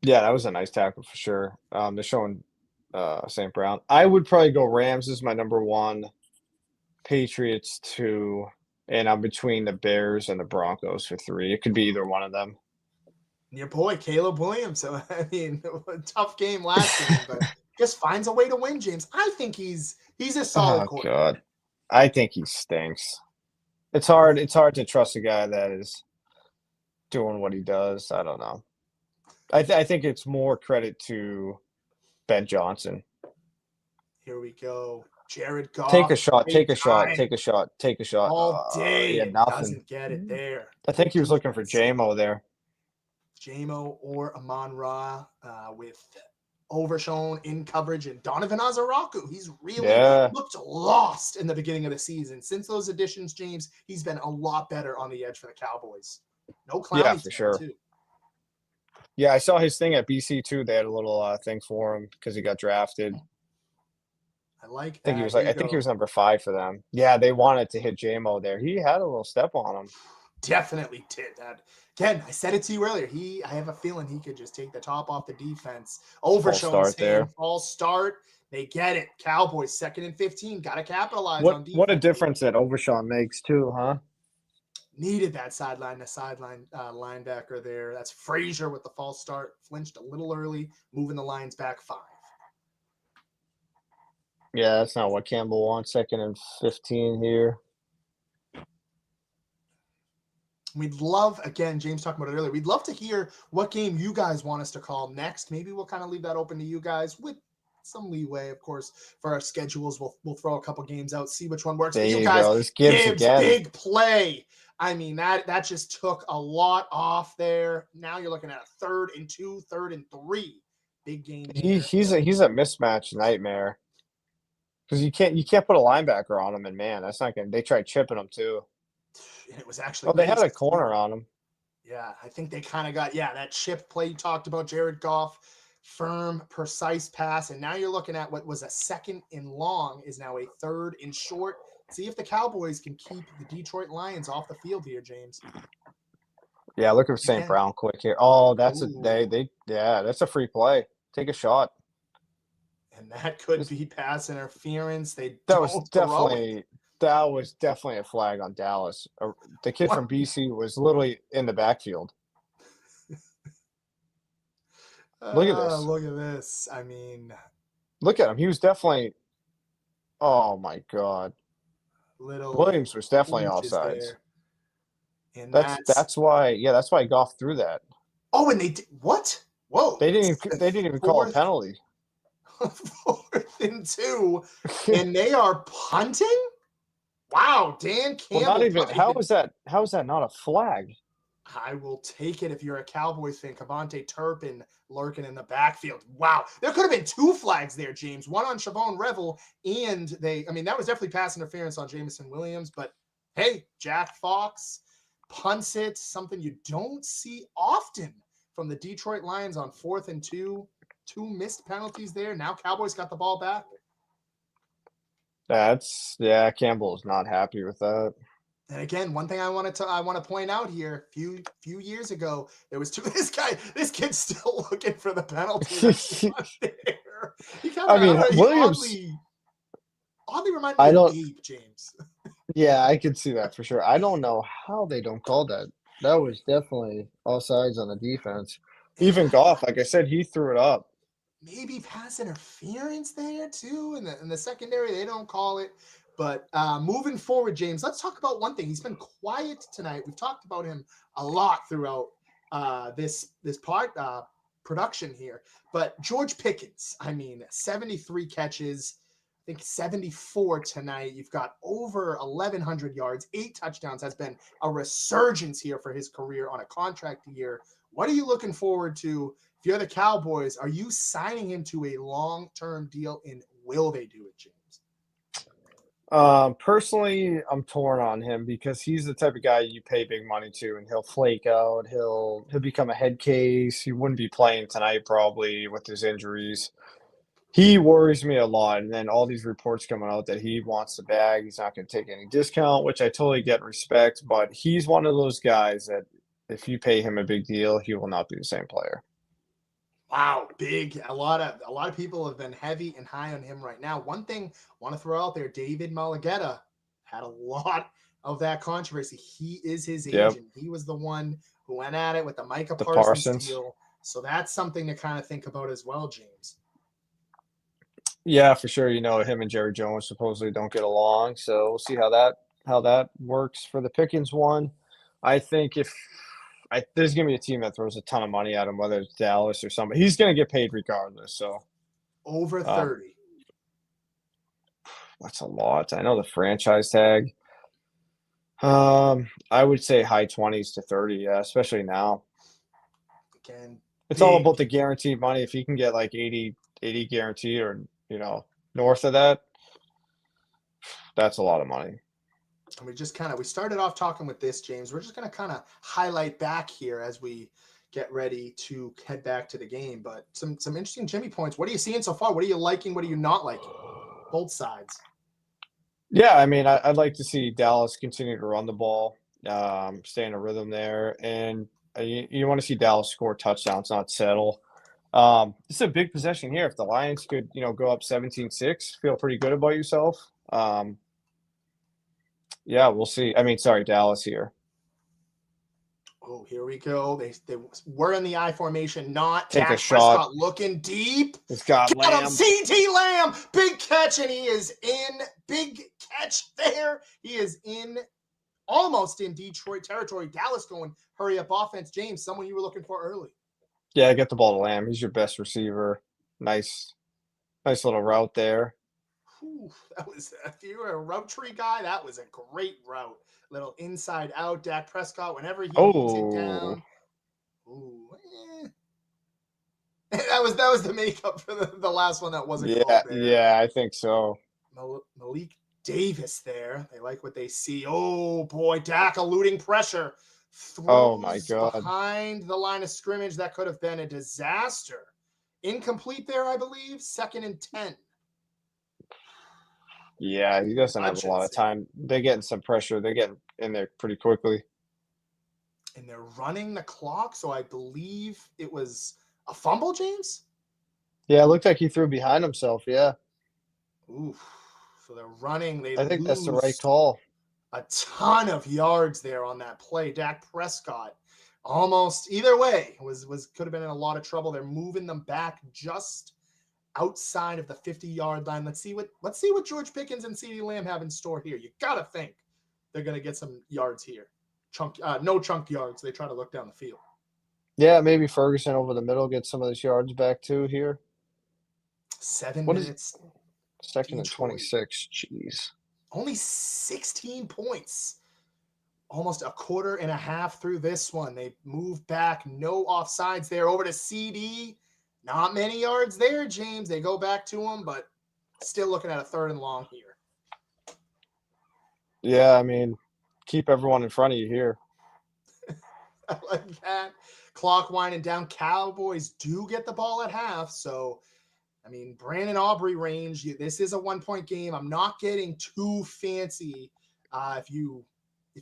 Yeah, that was a nice tackle for sure. They're showing St. Brown. I would probably go Rams as my number 1, Patriots 2, and I'm between the Bears and the Broncos for 3. It could be either one of them. Your boy, Caleb Williams. So, I mean, a tough game last game, but just finds a way to win, James. I think he's a solid quarterback. God. I think he stinks. It's hard to trust a guy that is doing what he does. I don't know. I think it's more credit to Ben Johnson. Here we go. Jared Goff. Take a shot. All day. Yeah, nothing. Doesn't get it there. I think he was looking for JMO there. JMO or Amon-Ra with Overshown in coverage, and Donovan Azaraku. He's really looked lost in the beginning of the season. Since those additions, James, he's been a lot better on the edge for the Cowboys. No Clowney. Yeah, for sure. Too. Yeah, I saw his thing at BC too. They had a little thing for him because he got drafted. I like that. I think he was number 5 for them. Yeah, they wanted to hit JMO there. He had a little step on him. Definitely did that. Again, I said it to you earlier. I have a feeling he could just take the top off the defense. Overshown false start. They get it. Cowboys 2nd and 15. Got to capitalize on defense. What a difference that Overshown makes too, huh? Needed that sideline linebacker there. That's Frazier with the false start. Flinched a little early, moving the Lions back 5. Yeah, that's not what Campbell wants. 2nd and 15 here. We'd love, again, James talked about it earlier, we'd love to hear what game you guys want us to call next. Maybe we'll kind of leave that open to you guys with some leeway, of course, for our schedules. We'll throw a couple games out, see which one works. There you guys, go. This Gibbs big play. I mean, that just took a lot off there. Now you're looking at a 3rd and 2, 3rd and 3. Big game. He's a mismatch nightmare. Because you can't put a linebacker on him, and man, that's not gonna. They tried chipping him too. And it was actually. They had a corner on him. Yeah, I think they kind of got that chip play you talked about. Jared Goff, firm, precise pass, and now you're looking at what was a 2nd and long is now a 3rd and short. See if the Cowboys can keep the Detroit Lions off the field here, James. Yeah, look at St. Brown quick here. Oh, that's that's a free play. Take a shot. And that could be pass interference. That was definitely a flag on Dallas. The kid from BC was literally in the backfield. Look at this. Look at this. I mean, look at him. He was definitely. Oh my God. Williams was definitely offsides. And That's why. Yeah, that's why Goff threw that. oh, and they did what? Whoa. They didn't even call a Fourth, penalty. 4th and 2, and they are punting? Wow, Dan Well, not Campbell even. punting. How is that not a flag? I will take it if you're a Cowboys fan. Cavante Turpin lurking in the backfield. Wow. There could have been 2 flags there, James. One on Chavon Revel, and that was definitely pass interference on Jamison Williams. But hey, Jack Fox punts it, something you don't see often from the Detroit Lions on 4th and 2. 2 missed penalties there. Now Cowboys got the ball back. Campbell is not happy with that. And again, one thing I want to point out here, few years ago, there was 2. This kid's still looking for the penalty that's not there. He kind I mean, of he Williams. oddly reminded I me of don't. Gabe, James. Yeah, I could see that for sure. I don't know how they don't call that. That was definitely all sides on the defense. Even Goff, like I said, he threw it up. Maybe pass interference there too in the secondary. They don't call it. But moving forward, James, let's talk about one thing. He's been quiet tonight. We've talked about him a lot throughout this production here. But George Pickens, 73 catches, I think 74 tonight. You've got over 1,100 yards, 8 touchdowns. Has been a resurgence here for his career on a contract year. What are you looking forward to? If you're the Cowboys, are you signing him to a long-term deal, and will they do it, James? Personally, I'm torn on him because he's the type of guy you pay big money to, and he'll flake out. He'll become a head case. He wouldn't be playing tonight probably with his injuries. He worries me a lot, and then all these reports coming out that he wants the bag. He's not going to take any discount, which I totally get and respect. But he's one of those guys that if you pay him a big deal, he will not be the same player. Wow, big. A lot of people have been heavy and high on him right now. One thing I want to throw out there, David Malagueta had a lot of that controversy. He is his Yep. agent. He was the one who went at it with the Micah The Parsons deal. So that's something to kind of think about as well, James. Yeah, for sure. Him and Jerry Jones supposedly don't get along, so we'll see how that works for the Pickens one. I think there's gonna be a team that throws a ton of money at him, whether it's Dallas or somebody, he's gonna get paid regardless. So over 30. That's a lot. I know the franchise tag. I would say high 20s to 30. Yeah, especially now. Again, it's all about the guaranteed money. If you can get like 80 guaranteed or north of that, that's a lot of money. And we started off talking with this, James. We're just going to kind of highlight back here as we get ready to head back to the game. But some interesting Jimmy points. What are you seeing so far? What are you liking? What are you not liking? Both sides. Yeah, I'd like to see Dallas continue to run the ball, stay in a rhythm there. And you want to see Dallas score touchdowns, not settle. This is a big possession here. If the Lions could, go up 17-6, feel pretty good about yourself. Yeah, we'll see. Dallas here. Oh, here we go. They were in the I formation, not take Dak a shot. Prescott looking deep. It's got Get Lamb. him, CeeDee Lamb. Big catch, and he is in. Big catch there. He is in, almost in Detroit territory. Dallas going hurry up offense. James, someone you were looking for early. Yeah, get the ball to Lamb. He's your best receiver. Nice little route there. Whew, that was, if you were a route tree guy, that was a great route. Little inside out. Dak Prescott, whenever he needs it down. Ooh, that was the makeup for the last one that wasn't called there. Yeah, I think so. Malik Davis there. They like what they see. Oh boy, Dak eluding pressure. Oh my God. Behind the line of scrimmage. That could have been a disaster. Incomplete there, I believe. 2nd and 10. Yeah, he doesn't have a lot of time. They're getting some pressure. They're getting in there pretty quickly. And they're running the clock, so I believe it was a fumble, James? Yeah, it looked like he threw behind himself, yeah. Oof. So they're running. I think that's the right call. A ton of yards there on that play. Dak Prescott almost either way could have been in a lot of trouble. They're moving them back just outside of the 50-yard line. Let's see what George Pickens and CeeDee Lamb have in store here. You gotta think they're gonna get some yards here. no chunk yards. They try to look down the field. Yeah, maybe Ferguson over the middle gets some of those yards back too here. 7 What is minutes. second and Detroit. 26? Jeez. Only 16 points. Almost a quarter and a half through this one. They move back. No offsides there. Over to CD. Not many yards there, James. They go back to him, but still looking at a 3rd and long here. Yeah, I mean, keep everyone in front of you here. I like that. Clock winding down. Cowboys do get the ball at half, so I mean, Brandon Aubrey range. This is a 1-point game. I'm not getting too fancy. If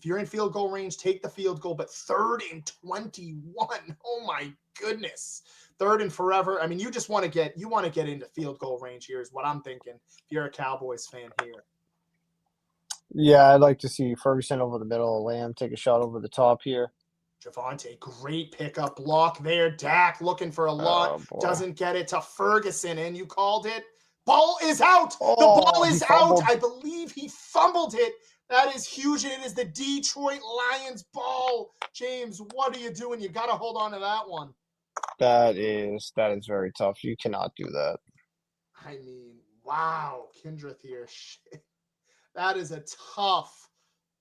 you're in field goal range, take the field goal. But 3rd and 21. Oh my goodness. 3rd and forever. I mean, you want to get into field goal range here is what I'm thinking. If you're a Cowboys fan here. Yeah, I'd like to see Ferguson over the middle. Lamb take a shot over the top here. Javonte, great pickup block there. Dak looking for a lot. Doesn't get it to Ferguson, and you called it. Ball is out. The ball is out. I believe he fumbled it. That is huge, and it is the Detroit Lions ball. James, what are you doing? You got to hold on to that one. That is very tough. You cannot do that. I mean, wow. Kindreth here. Shit. That is a tough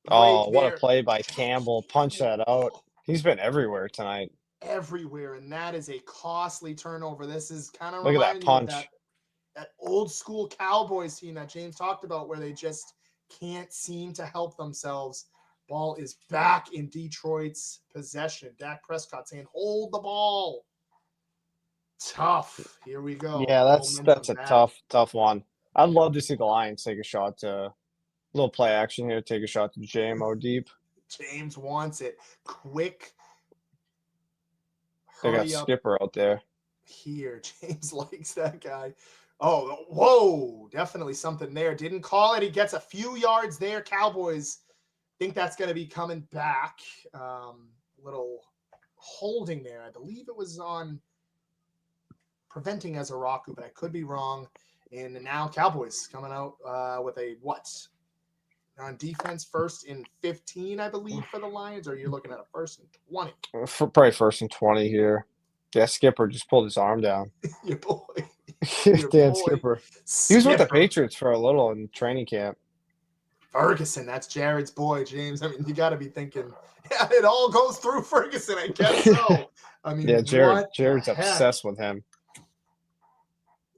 Oh, what a play by Campbell. Punch that out. He's been everywhere tonight. Everywhere, and that is a costly turnover. This is kind of reminding me of that old school Cowboys team that James talked about where they just can't seem to help themselves. Ball is back in Detroit's possession. Dak Prescott saying, hold the ball. Tough. Here we go. Yeah, that's a tough one. I'd love to see the Lions take a shot to a little play action here. Take a shot to JMO deep. James wants it quick. They got Skipper out there. Here, James likes that guy. Oh, whoa, definitely something there. Didn't call it. He gets a few yards there. Cowboys think that's going to be coming back. Little holding there. I believe it was on preventing Azaraku, but I could be wrong. And now Cowboys coming out with a what? On defense, 1st and 15, I believe, for the Lions, or you're looking at a 1st and 20? Probably 1st and 20 here. Yeah, Skipper just pulled his arm down. Your boy. Dan Skipper. He was with the Patriots for a little in training camp. Ferguson, that's Jared's boy, James. I mean, you got to be thinking, yeah, it all goes through Ferguson, I guess so. I mean, yeah, Jared's obsessed with him.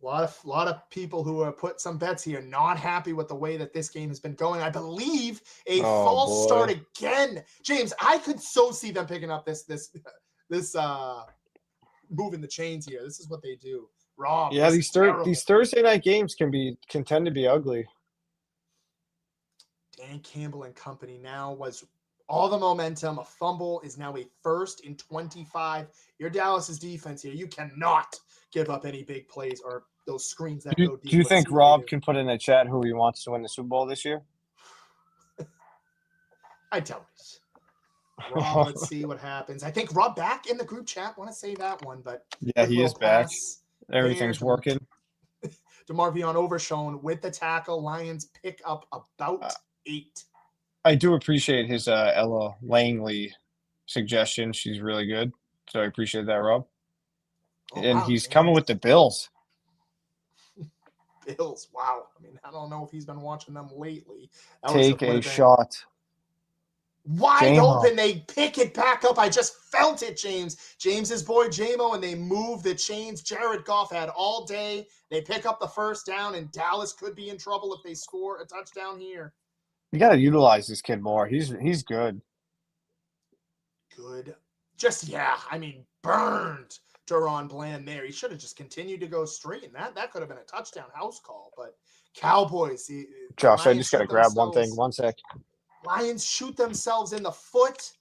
A lot of people who have put some bets here not happy with the way that this game has been going. I believe a false start again. James, I could so see them picking up this moving the chains here. This is what they do. Rob. Yeah, these Thursday night games can tend to be ugly. Dan Campbell and company now was all the momentum. A fumble is now a 1st and 25. Your Dallas's defense here. You cannot give up any big plays or those screens that go deep. Do you think Rob can put in a chat who he wants to win the Super Bowl this year? I doubt it. Rob, let's see what happens. I think Rob back in the group chat. Want to say that one, but yeah, he is back. Everything's working. DeMarvion Overshown with the tackle. Lions pick up about 8. I do appreciate his Ella Langley suggestion. She's really good. So I appreciate that, Rob. And he's coming with the Bills. Bills, wow. I mean, I don't know if he's been watching them lately. Take a shot. Wide open. They pick it back up. I just felt it, James. James's boy, Jamo, and they move the chains. Jared Goff had all day. They pick up the 1st down, and Dallas could be in trouble if they score a touchdown here. You got to utilize this kid more. He's good. Good. I mean, burned Duron Bland there. He should have just continued to go straight, and that could have been a touchdown house call. But Cowboys. Josh, I just got to grab one thing. 1 sec. Lions shoot themselves in the foot.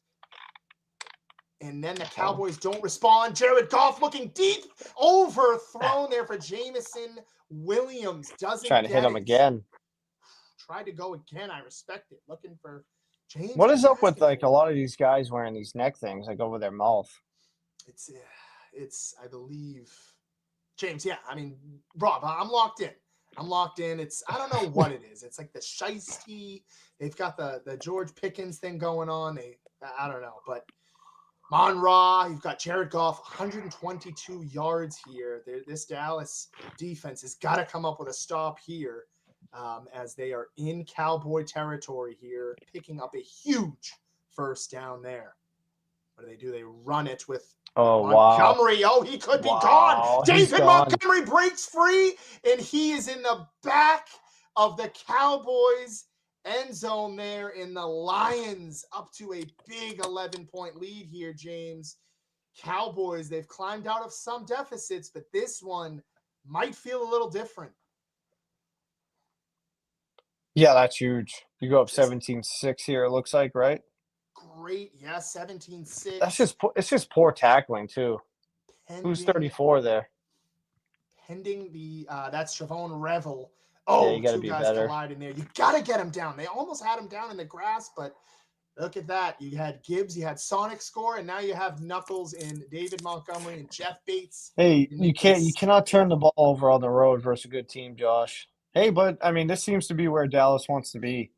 And then the Cowboys don't respond. Jared Goff looking deep. Overthrown there for Jameson Williams. Doesn't trying to hit him again. Tried to go again. I respect it. Looking for James. What is up with like a lot of these guys wearing these neck things like over their mouth? It's I believe James. Yeah, I mean Rob. I'm locked in. I don't know what it is. It's like the shiesty. They've got the George Pickens thing going on. I don't know, but Monra, you've got Jared Goff, 122 yards here. This Dallas defense has got to come up with a stop here as they are in Cowboy territory here, picking up a huge first down there. What do? They run it with Montgomery. Wow. Oh, he could be gone. He's David gone. Montgomery breaks free, and he is in the back of the Cowboys end zone there, in the Lions up to a big 11-point lead here, James. Cowboys, they've climbed out of some deficits, but this one might feel a little different. Yeah, that's huge. You go up 17-6 here, it looks like, right? Great. Yeah, 17-6. It's just poor tackling, too. Who's 34 there? Pending the that's Chavon Revel. Oh, yeah, you gotta two be guys better. collide in there. You got to get him down. They almost had him down in the grass, but look at that. You had Gibbs, you had Sonic score, and now you have Knuckles and David Montgomery and Jeff Bates. Hey, you cannot turn the ball over on the road versus a good team, Josh. Hey, but I mean, this seems to be where Dallas wants to be.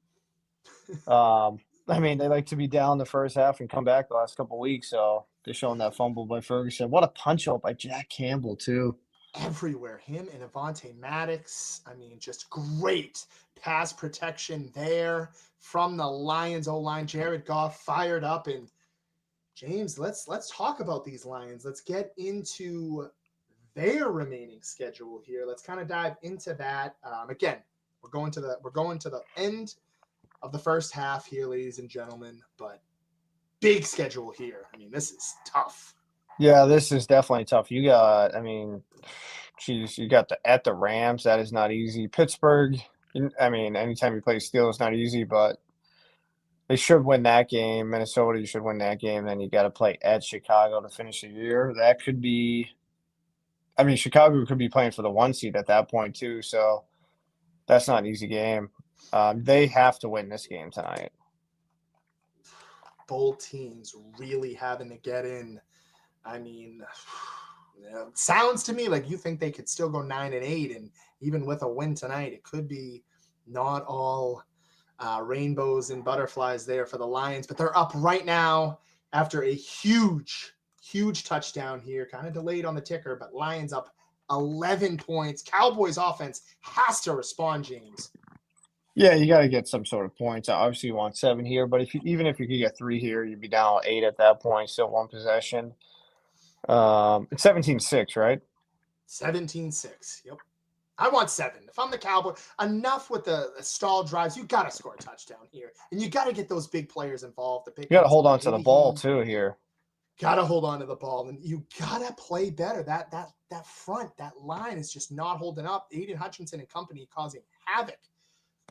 I mean, they like to be down the first half and come back the last couple of weeks, so they're showing that fumble by Ferguson. What a punch out by Jack Campbell, too. Everywhere. Him and Avonte Maddox. I mean, just great pass protection there from the Lions O-line. Jared Goff fired up. And James, let's talk about these Lions. Let's get into their remaining schedule here. Let's kind of dive into that. Again, we're going to the end of the first half here, ladies and gentlemen, but big schedule here. I mean, this is tough. Yeah, this is definitely tough. You got at the Rams. That is not easy. Pittsburgh, I mean, anytime you play Steelers, it's not easy, but they should win that game. Minnesota, you should win that game. Then you got to play at Chicago to finish the year. That could be – I mean, Chicago could be playing for the 1 seed at that point too, so that's not an easy game. They have to win this game tonight. Both teams really having to get in. I mean, it sounds to me like you think they could still go 9-8, and even with a win tonight, it could be not all rainbows and butterflies there for the Lions. But they're up right now after a huge touchdown here, kind of delayed on the ticker, but Lions up 11 points. Cowboys offense has to respond, James. Yeah, you got to get some sort of points. Obviously, you want 7 here, but even if you could get 3 here, you'd be down 8 at that point, still 1 possession. It's 17-6, right? 17-6. Yep. I want 7. If I'm the Cowboy, enough with the stall drives. You got to score a touchdown here, and you got to get those big players involved. You got to hold on to the ball too here. Got to hold on to the ball, and you got to play better. That front, that line is just not holding up. Aiden Hutchinson and company causing havoc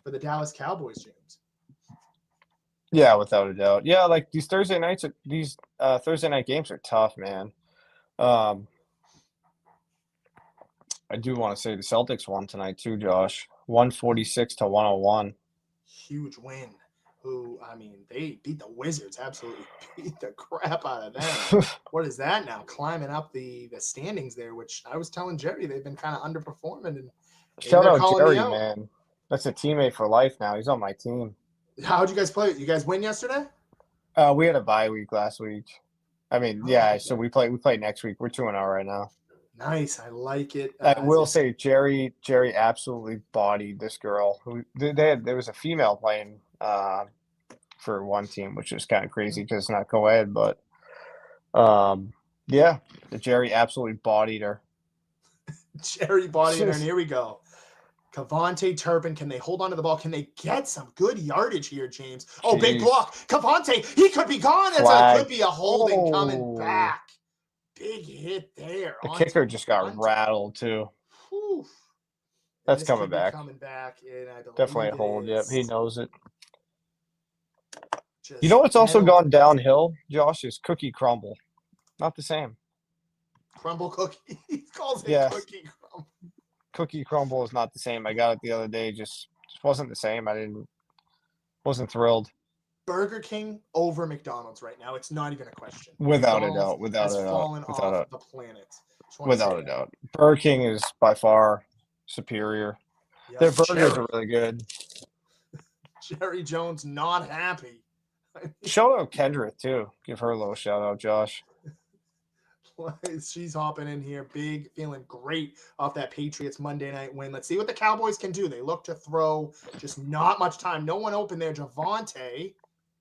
for the Dallas Cowboys, James. Yeah, without a doubt. Yeah, like these Thursday night games are tough, man. I do want to say the Celtics won tonight too, Josh. 146-101. Huge win. Who, I mean, they beat the Wizards, absolutely beat the crap out of them. What is that now? Climbing up the standings there, which I was telling Jerry they've been kind of underperforming. And shout out Jerry, man. That's a teammate for life now. He's on my team. How'd you guys play? You guys win yesterday? We had a bye week last week. I mean, so we play next week. We're 2-0 right now. Nice. I like it. I will say Jerry absolutely bodied this girl. There was a female playing for one team, which is kind of crazy because it's not co-ed, but yeah, Jerry absolutely bodied her. Jerry bodied her, and here we go. Cavante Turpin, can they hold on to the ball? Can they get some good yardage here, James? Oh, big block. Cavante, he could be gone. It could be a holding coming back. Big hit there. The kicker just got rattled, too. Whew. That's coming back. Coming back. And I definitely a hold. Yep, he knows it. Just you know what's also gone downhill, Josh, is Cookie Crumble. Not the same. Crumble Cookie? He calls it Cookie Crumble. Cookie Crumble is not the same. I got it the other day. Just wasn't the same. Wasn't thrilled. Burger King over McDonald's right now. It's not even a question. Without a doubt. Fallen off the planet. Without a doubt. Burger King is by far superior. Yep. Their burgers are really good. Jerry Jones not happy Shout out Kendrick, too. Give her a little shout out, Josh. She's hopping in here big, feeling great off that Patriots Monday night win. Let's see what the Cowboys can do. They look to throw, just not much time. No one open there. Javonte.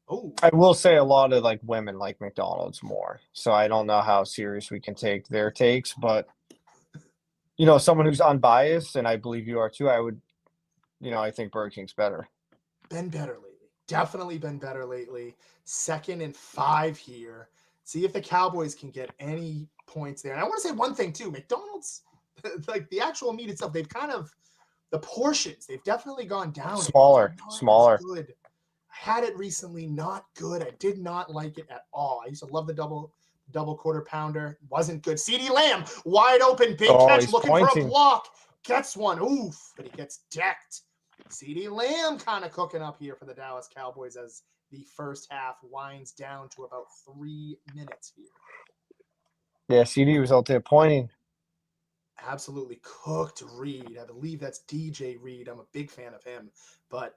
Oh, I will say a lot of like women like McDonald's more. So I don't know how serious we can take their takes, but someone who's unbiased, and I believe you are too, I think Burger King's better. been better lately. Definitely been better lately. 2nd and 5 here. See if the Cowboys can get any points there. And I want to say one thing too. McDonald's, like the actual meat itself, they've kind of the portions. They've definitely gone down. Smaller. Good. I had it recently. Not good. I did not like it at all. I used to love the double quarter pounder. Wasn't good. CeeDee Lamb wide open, big catch, looking for a block. Gets one. Oof, but he gets decked. CeeDee Lamb kind of cooking up here for the Dallas Cowboys as the first half winds down to about 3 minutes here. Yeah, CeeDee was out there pointing. Absolutely cooked Reed. I believe that's DJ Reed. I'm a big fan of him.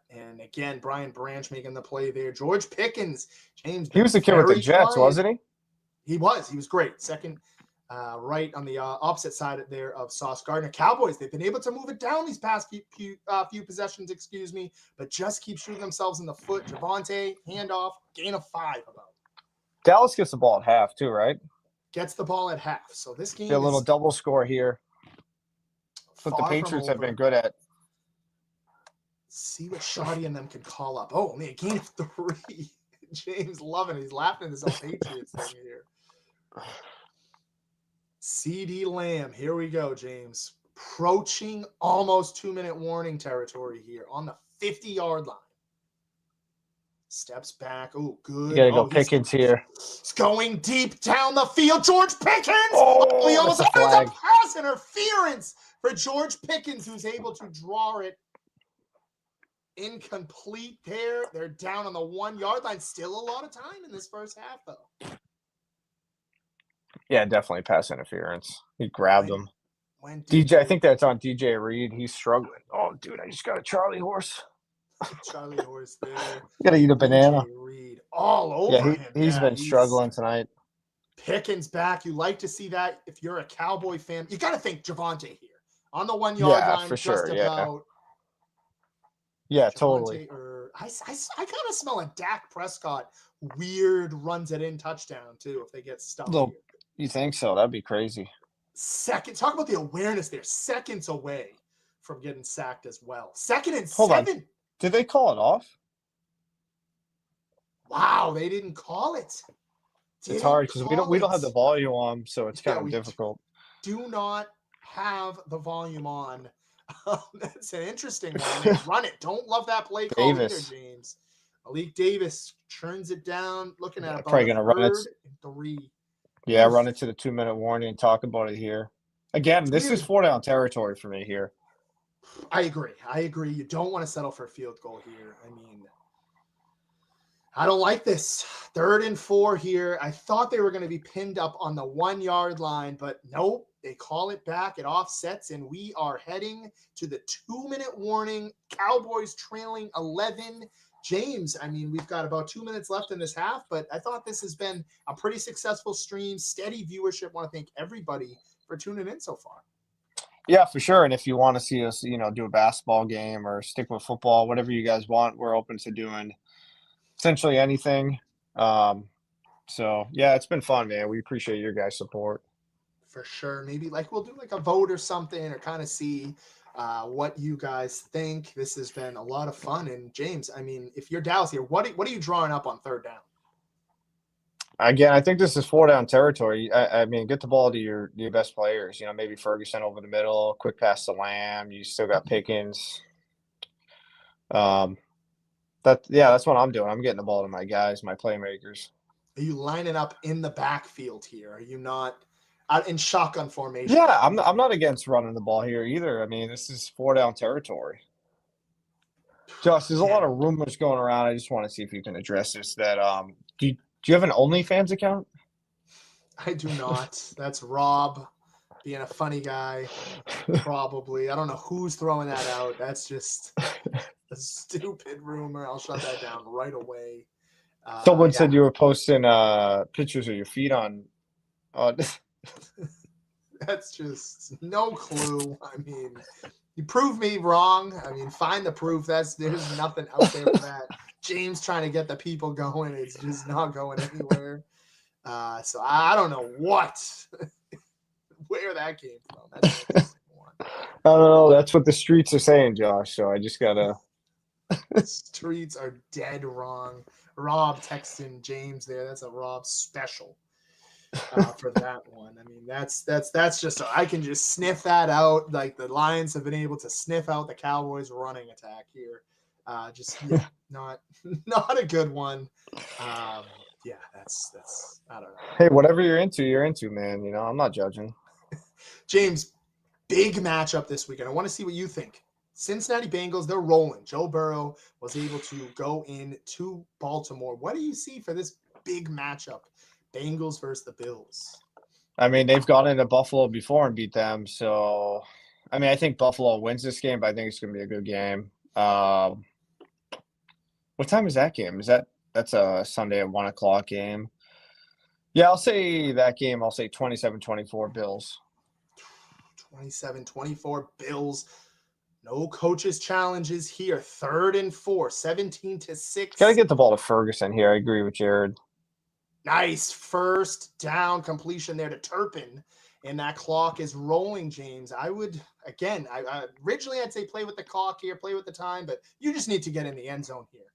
And again, Brian Branch making the play there. George Pickens, James. He was the kid with the Jets, wasn't he? He was great. Second, right on the opposite side there of Sauce Gardner. Cowboys, they've been able to move it down these past few possessions, but just keep shooting themselves in the foot. Javonte, handoff, gain of 5 about. Dallas gets the ball at half too, right? Gets the ball at half. So this game a little double score here. That's what the Patriots have been good at. See what Shoddy and them can call up. Oh, man, gain of 3. James loving it. He's laughing at this old Patriots thing here. CeeDee Lamb. Here we go, James. Approaching almost 2-minute warning territory here on the 50-yard line. Steps back. Oh, good. You got to go Pickens here. It's going deep down the field. George Pickens. Oh, he almost a flag. A pass interference for George Pickens, who's able to draw it. Incomplete there. They're down on the 1-yard line. Still a lot of time in this first half, though. Yeah, definitely pass interference. He grabbed him. DJ, I think that's on DJ Reed. He's struggling. Oh, dude, I just got a Charlie horse. Charlie horse there. Gotta eat a banana. DJ Reed all over him. He's been struggling tonight. Pickens back. You like to see that if you're a Cowboy fan. You got to think Javonte here. On the 1-yard line, for sure. About. Yeah, Javonte, totally. I kind of smell a Dak Prescott weird runs it in touchdown, too, if they get stuck. You think so? That'd be crazy. Talk about the awareness there. Seconds away from getting sacked as well. 2nd and 7. Hold on. Did they call it off? Wow, they didn't call it. It's hard because we don't have the volume on, so it's kind of difficult. Do not have the volume on. That's an interesting one. Run it. Don't love that play call either, James. Malik Davis turns it down, looking at about probably gonna run it. 3. Yeah, run it to the 2-minute warning and talk about it here. Again, this is 4-down territory for me here. I agree. You don't want to settle for a field goal here. I mean, I don't like this. 3rd and 4 here. I thought they were going to be pinned up on the 1-yard line, but nope. They call it back. It offsets, and we are heading to the 2-minute warning. Cowboys trailing 11. James, I mean, we've got about 2 minutes left in this half, but I thought this has been a pretty successful stream, steady viewership. Want to thank everybody for tuning in so far. Yeah, for sure. And if you want to see us, do a basketball game or stick with football, whatever you guys want, we're open to doing essentially anything. So yeah, it's been fun, man. We appreciate your guys' support. For sure. Maybe we'll do a vote or something, or kind of see what you guys think. This has been a lot of fun. And James, I mean, if you're Dallas here, what are you drawing up on 3rd down? Again, I think this is 4-down territory. I mean, get the ball to your best players. Maybe Ferguson over the middle, quick pass to Lamb. You still got Pickens. That's what I'm doing. I'm getting the ball to my guys, my playmakers. Are you lining up in the backfield here? Are you not out in shotgun formation? Yeah, I'm not against running the ball here either. I mean, this is 4-down territory. Josh, there's a lot of rumors going around. I just want to see if you can address this. That do you have an OnlyFans account? I do not. That's Rob being a funny guy. Probably. I don't know who's throwing that out. That's just a stupid rumor. I'll shut that down right away. Someone Yeah, said you were posting pictures of your feet on. that's just no clue. I mean, you prove me wrong. I mean, find the proof. There's nothing out there for that. James trying to get the people going. It's just not going anywhere. So I don't know where that came from. That's an interesting one. I don't know. That's what the streets are saying, Josh. So I just gotta. The streets are dead wrong. Rob texting James there. That's a Rob special for that one. I mean, that's just I can just sniff that out. Like the Lions have been able to sniff out the Cowboys' running attack here. Not not a good one. Yeah, that's I don't know. Hey, whatever you're into, man. You know, I'm not judging. James, big matchup this weekend. I want to see what you think. Cincinnati Bengals, they're rolling. Joe Burrow was able to go into Baltimore. What do you see for this big matchup? Bengals versus the Bills. I mean, they've gone into Buffalo before and beat them. So, I mean, I think Buffalo wins this game, but I think it's going to be a good game. What time is that game? That's a Sunday at 1:00 game? Yeah, I'll say that game. I'll say 27-24 Bills. 27-24 Bills. No coaches challenges here. 3rd and 4, 17-6. Got to get the ball to Ferguson here. I agree with Jared. Nice first down completion there to Turpin. And that clock is rolling, James. I would, again, originally I'd say play with the clock here, play with the time, but you just need to get in the end zone here.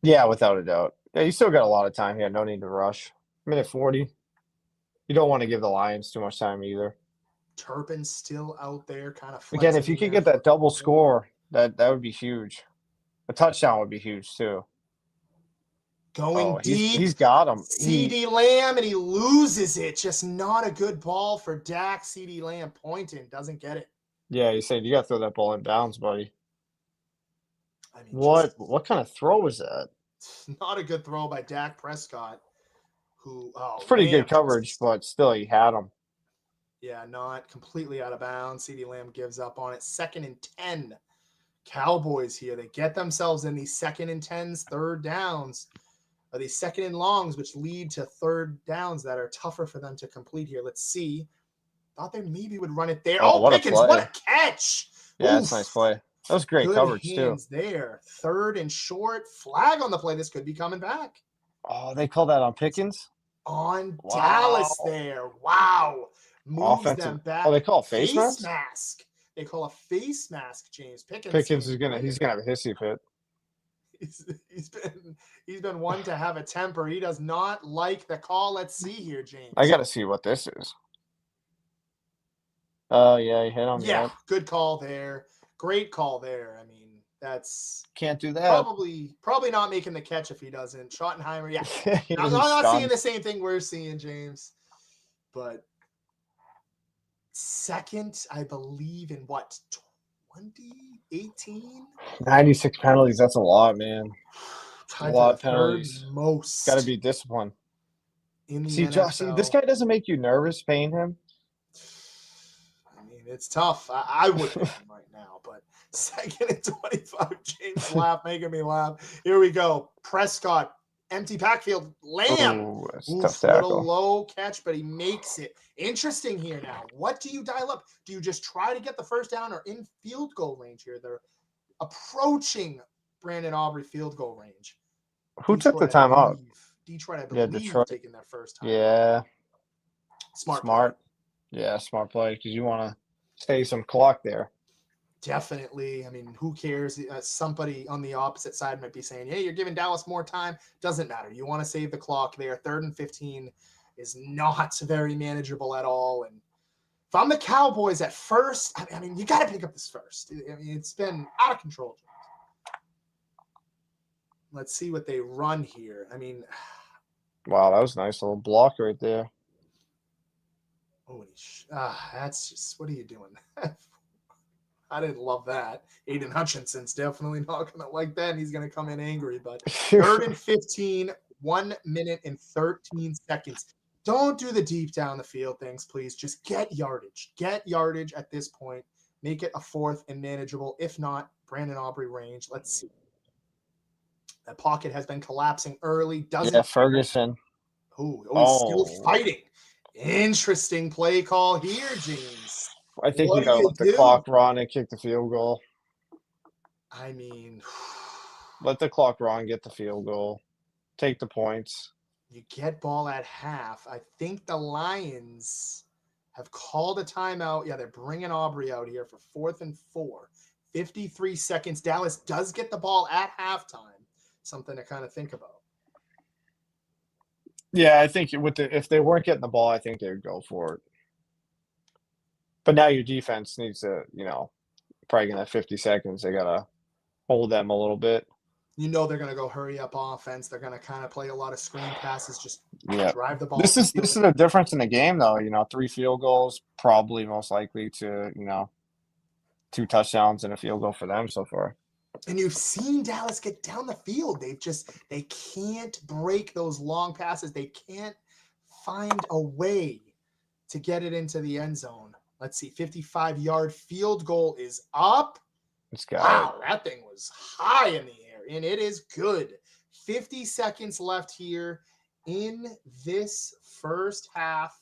Yeah, without a doubt. Yeah, you still got a lot of time here. No need to rush. Minute 40. You don't want to give the Lions too much time either. Turpin's still out there kind of Again, if you could get that double score, that would be huge. A touchdown would be huge too. Going deep. He's got him. CeeDee Lamb, and he loses it. Just not a good ball for Dak. CeeDee Lamb pointing, doesn't get it. Yeah, he's saying you got to throw that ball in bounds, buddy. I mean, what kind of throw was that? Not a good throw by Dak Prescott. It's pretty good coverage, but still, he had him. Yeah, not completely out of bounds. CeeDee Lamb gives up on it. 2nd and 10. Cowboys here. They get themselves in these 2nd and 10s, 3rd downs. Are these 2nd and longs, which lead to 3rd downs that are tougher for them to complete here. Let's see. Thought they maybe would run it there. Oh, Pickens, what a catch. Yeah, that's a nice play. That was great coverage, too. There. 3rd and short. Flag on the play. This could be coming back. Oh, they call that on Pickens? On Dallas there. Wow. Moves them back. Oh, they call a face mask? They call a face mask, James. Pickens is he's gonna have a hissy fit. He's been one to have a temper. He does not like the call. Let's see here, James. I gotta see what this is. Oh yeah, he hit him. Yeah, good call there. Great call there. I mean, that's can't do that. Probably not making the catch if he doesn't. Schottenheimer, yeah. I'm not seeing the same thing we're seeing, James. But 2nd, I believe, in what, 2018? 96 penalties. That's a lot, man. A lot of penalties. Most. Got to be disciplined. See, Josh, this guy doesn't make you nervous paying him? I mean, it's tough. I would pay him right now, but 2nd and 25, James laugh, making me laugh. Here we go. Prescott, empty backfield. Lamb. Ooh, tough tackle. Little low catch, but he makes it. Interesting here now. What do you dial up? Do you just try to get the 1st down or in field goal range here? They're approaching Brandon Aubrey field goal range. Who took the time out? Detroit, I believe, Detroit taking their 1st time. Yeah. Smart. Play. Yeah, smart play because you want to stay some clock there. Definitely. I mean, who cares? Somebody on the opposite side might be saying, hey, you're giving Dallas more time. Doesn't matter. You want to save the clock there. 3rd and 15 is not very manageable at all. And if I'm the Cowboys at first, I mean, you got to pick up this first. I mean, it's been out of control. Let's see what they run here. I mean, wow, that was a nice little block right there. That's just, what are you doing? I didn't love that. Aiden Hutchinson's definitely not going to like that. And he's going to come in angry. But 3rd and 15, 1 minute and 13 seconds. Don't do the deep down the field things, please. Just get yardage. Get yardage at this point. Make it a 4th and manageable. If not, Brandon Aubrey range. Let's see. The pocket has been collapsing early. Yeah, Ferguson. He's still fighting. Interesting play call here, James. I think What you do got to you let the do? clock run and kick the field goal. I mean, Let the clock run, get the field goal, take the points. you get ball at half. I think the Lions have called a timeout. Yeah, they're bringing Aubrey out here for 4th and 4. 53 seconds. Dallas does get the ball at halftime. Something to kind of think about. Yeah, I think if they weren't getting the ball, I think they would go for it. But now your defense needs to, probably in that 50 seconds, they got to hold them a little bit. They're going to go hurry up offense. They're going to kind of play a lot of screen passes, just drive the ball. This is the difference in the game, though. 3 field goals, probably most likely to 2 touchdowns and a field goal for them so far. And you've seen Dallas get down the field. They can't break those long passes. They can't find a way to get it into the end zone. Let's see, 55-yard field goal is up. Wow, that thing was high in the air, and it is good. 50 seconds left here in this first half.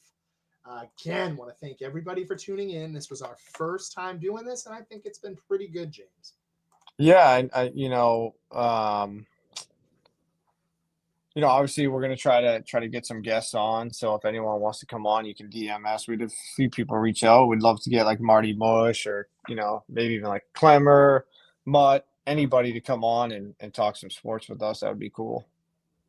Again, want to thank everybody for tuning in. This was our first time doing this, and I think it's been pretty good, James. Yeah, obviously we're gonna try to get some guests on. So if anyone wants to come on, you can DM us. We had a few people reach out. We'd love to get like Marty Mush or maybe even like Clemmer, Mutt, anybody to come on and talk some sports with us. That would be cool.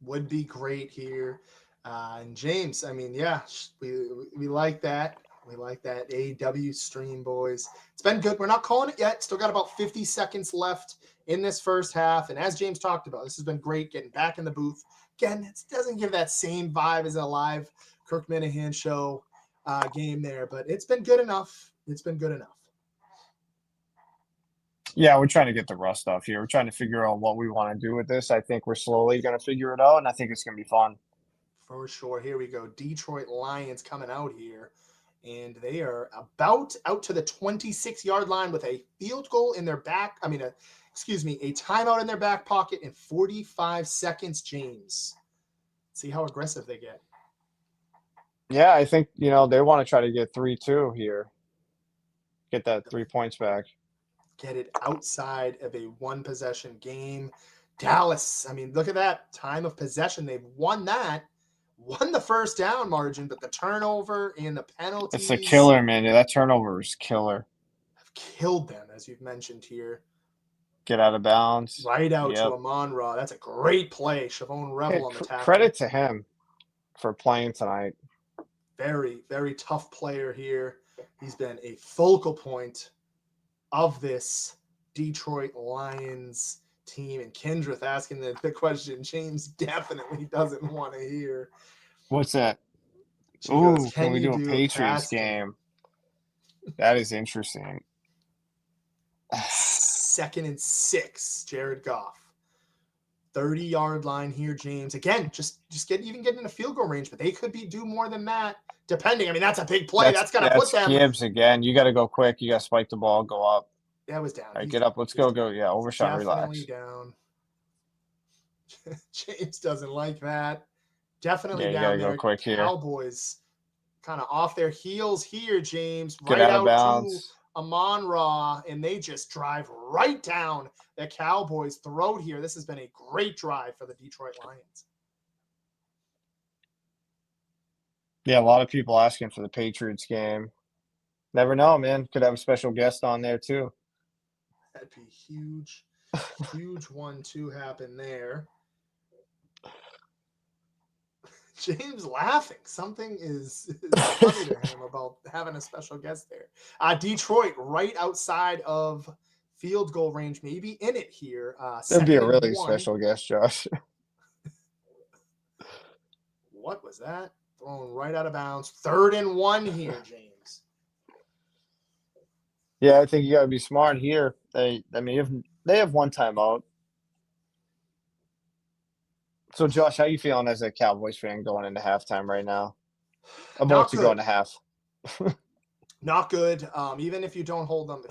Would be great here. And James, I mean, yeah, we like that. We like that AEW stream, boys. It's been good. We're not calling it yet. Still got about 50 seconds left in this first half. And as James talked about, this has been great getting back in the booth. Again, it doesn't give that same vibe as a live Kirk Minahan show game there, but it's been good enough. It's been good enough. Yeah, we're trying to get the rust off here. We're trying to figure out what we want to do with this. I think we're slowly going to figure it out, and I think it's going to be fun. For sure. Here we go. Detroit Lions coming out here, and they are about out to the 26-yard line with a field goal in their back. A timeout in their back pocket in 45 seconds, James. See how aggressive they get. Yeah, I think, they want to try to get 3-2 here. Get that 3 points back. Get it outside of a one-possession game. Dallas, I mean, look at that. Time of possession. They've won that. Won the first down margin, but the turnover and the penalties. It's a killer, man. Yeah, that turnover is killer. Have killed them, as you've mentioned here. Get out of bounds. Right out to Amon-Ra. That's a great play. Shavon Revel on the tackle. Credit to him for playing tonight. Very, very tough player here. He's been a focal point of this Detroit Lions team. And Kendrith asking the question James definitely doesn't want to hear. What's that? Can we do a Patriots game? That is interesting. 2nd and 6, Jared Goff. 30-yard line here, James. Again, just getting in a field goal range, but they could do more than that, depending. I mean, that's a big play. That's going to put them. Gibbs again. You got to go quick. You got to spike the ball, go up. That was down. All right, get up. Let's go. Yeah, Overshot, definitely relax. Down. James doesn't like that. Definitely down. You got to go quick here. Cowboys kind of off their heels here, James. Get out of bounds. Amon-Ra, and they just drive right down the Cowboys' throat here. This has been a great drive for the Detroit Lions. Yeah, a lot of people asking for the Patriots game. Never know, man. Could have a special guest on there, too. That'd be huge. Huge 1-2 happen there. James laughing. Something is funny to him about having a special guest there. Detroit right outside of field goal range, maybe in it here. That'd be a really special guest, Josh. What was that? Thrown right out of bounds. 3rd and 1 here, James. Yeah, I think you got to be smart here. If they have one timeout. So, Josh, how you feeling as a Cowboys fan going into halftime right now? About to go into half. Not good. Even if you don't hold them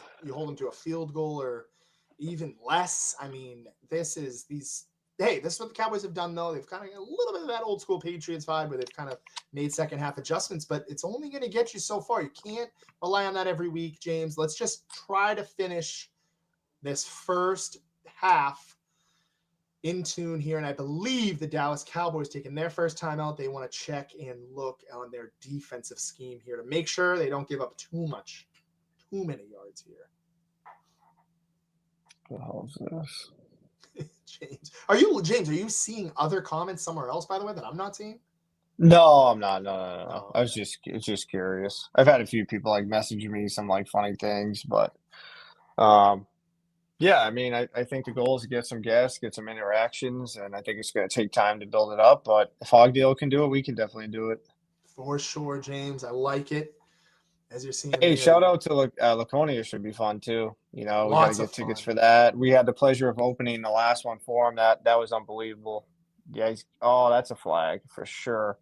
to a field goal or even less. I mean, these hey, this is what the Cowboys have done, though. They've kind of got a little bit of that old school Patriots vibe where they've kind of made second half adjustments, but it's only going to get you so far. You can't rely on that every week, James. Let's just try to finish this first half in tune here. And I believe the Dallas Cowboys taking their first time out. They want to check and look on their defensive scheme here to make sure they don't give up too many yards here. What the hell is this? James, are you seeing other comments somewhere else, by the way, that I'm not seeing? No, I'm not. No. Oh, I was just curious. I've had a few people like message me some like funny things, but yeah, I mean, I think the goal is to get some guests, get some interactions, and I think it's going to take time to build it up. But if Hogdale can do it, we can definitely do it. for sure, James. I like it. As you're seeing Hey, there, shout out to Laconia should be fun too. You know, we got to lots get of tickets fun. for that. We had the pleasure of opening the last one for him. That was unbelievable. Yeah, that's a flag for sure.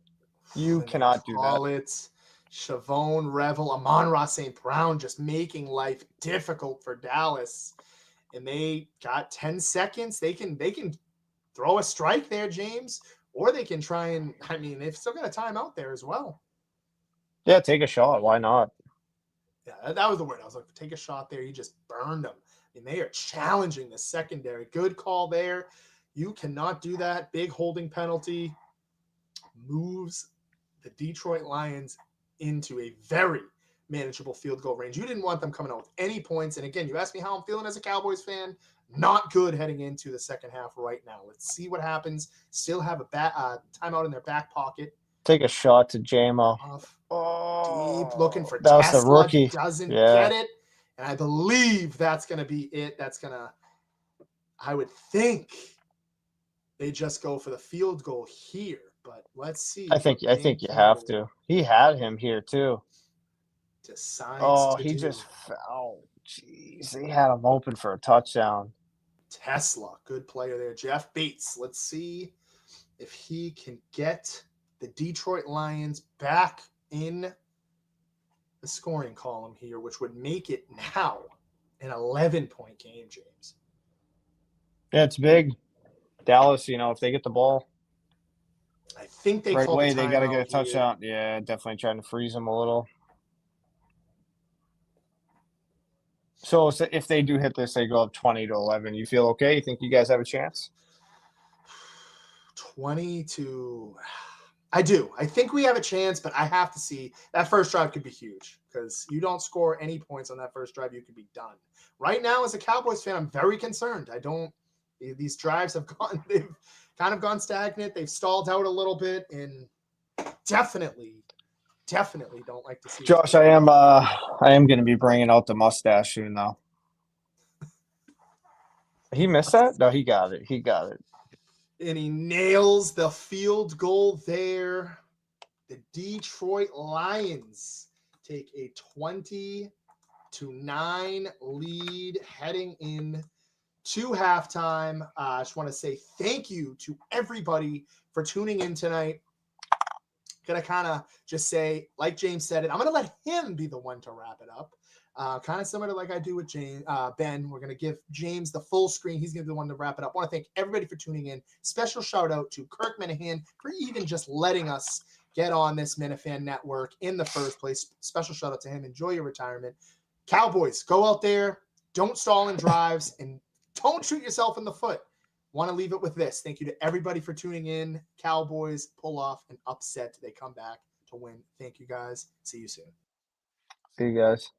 You And they cannot do that. call it Chavone Revel, Amon-Ra St. Brown, just making life difficult for Dallas. And they got 10 seconds. They can throw a strike there, James, or they can try and, I mean, they've still got a timeout there as well. Yeah, take a shot. Why not? Yeah, that was the word. I was like, take a shot there. You just burned them. I mean, they are challenging the secondary. Good call there. You cannot do that. Big holding penalty moves the Detroit Lions into a very manageable field goal range. You didn't want them coming out with any points. And again, you asked me how I'm feeling as a Cowboys fan. Not good heading into the second half right now. Let's see what happens. Still have a timeout in their back pocket. Take a shot to JMO. Deep looking for That was the Tesla. rookie. Doesn't Yeah. get it. And I believe that's going to be it. I would think they just go for the field goal here. But let's see. I think you have to. He had him here too. Decides to He do. just fell. Jeez, they had him open for a touchdown. Tesla, good player there. Jeff Bates. Let's see if he can get the Detroit Lions back in the scoring column here, which would make it now an 11-point game, James. Yeah, it's big. Dallas, if they get the ball I think they right call away, the they got to get a timeout touchdown. Yeah, definitely trying to freeze them a little. So if they do hit this, they go up 20-11. You feel okay? You think you guys have a chance? 20 I do. I think we have a chance, but I have to see. That first drive could be huge because you don't score any points on that first drive, you could be done. Right now, as a Cowboys fan, I'm very concerned. These drives they've kind of gone stagnant. They've stalled out a little bit, and definitely don't like to see. Josh, I am going to be bringing out the mustache soon, though. He missed that? No, he got it. And he nails the field goal there. The Detroit Lions take a 20-9 lead heading in to halftime. I just want to say thank you to everybody for tuning in tonight. Gonna kind of just say, like James said it, I'm gonna let him be the one to wrap it up. Kind of similar to like I do with Ben. We're gonna give James the full screen. He's gonna be the one to wrap it up. I want to thank everybody for tuning in. Special shout out to Kirk Minahan for even just letting us get on this Minifan network in the first place. Special shout out to him. Enjoy your retirement. Cowboys, go out there, don't stall in drives, and don't shoot yourself in the foot. Want to leave it with this. Thank you to everybody for tuning in. Cowboys pull off an upset. They come back to win. Thank you guys. See you soon. See you guys.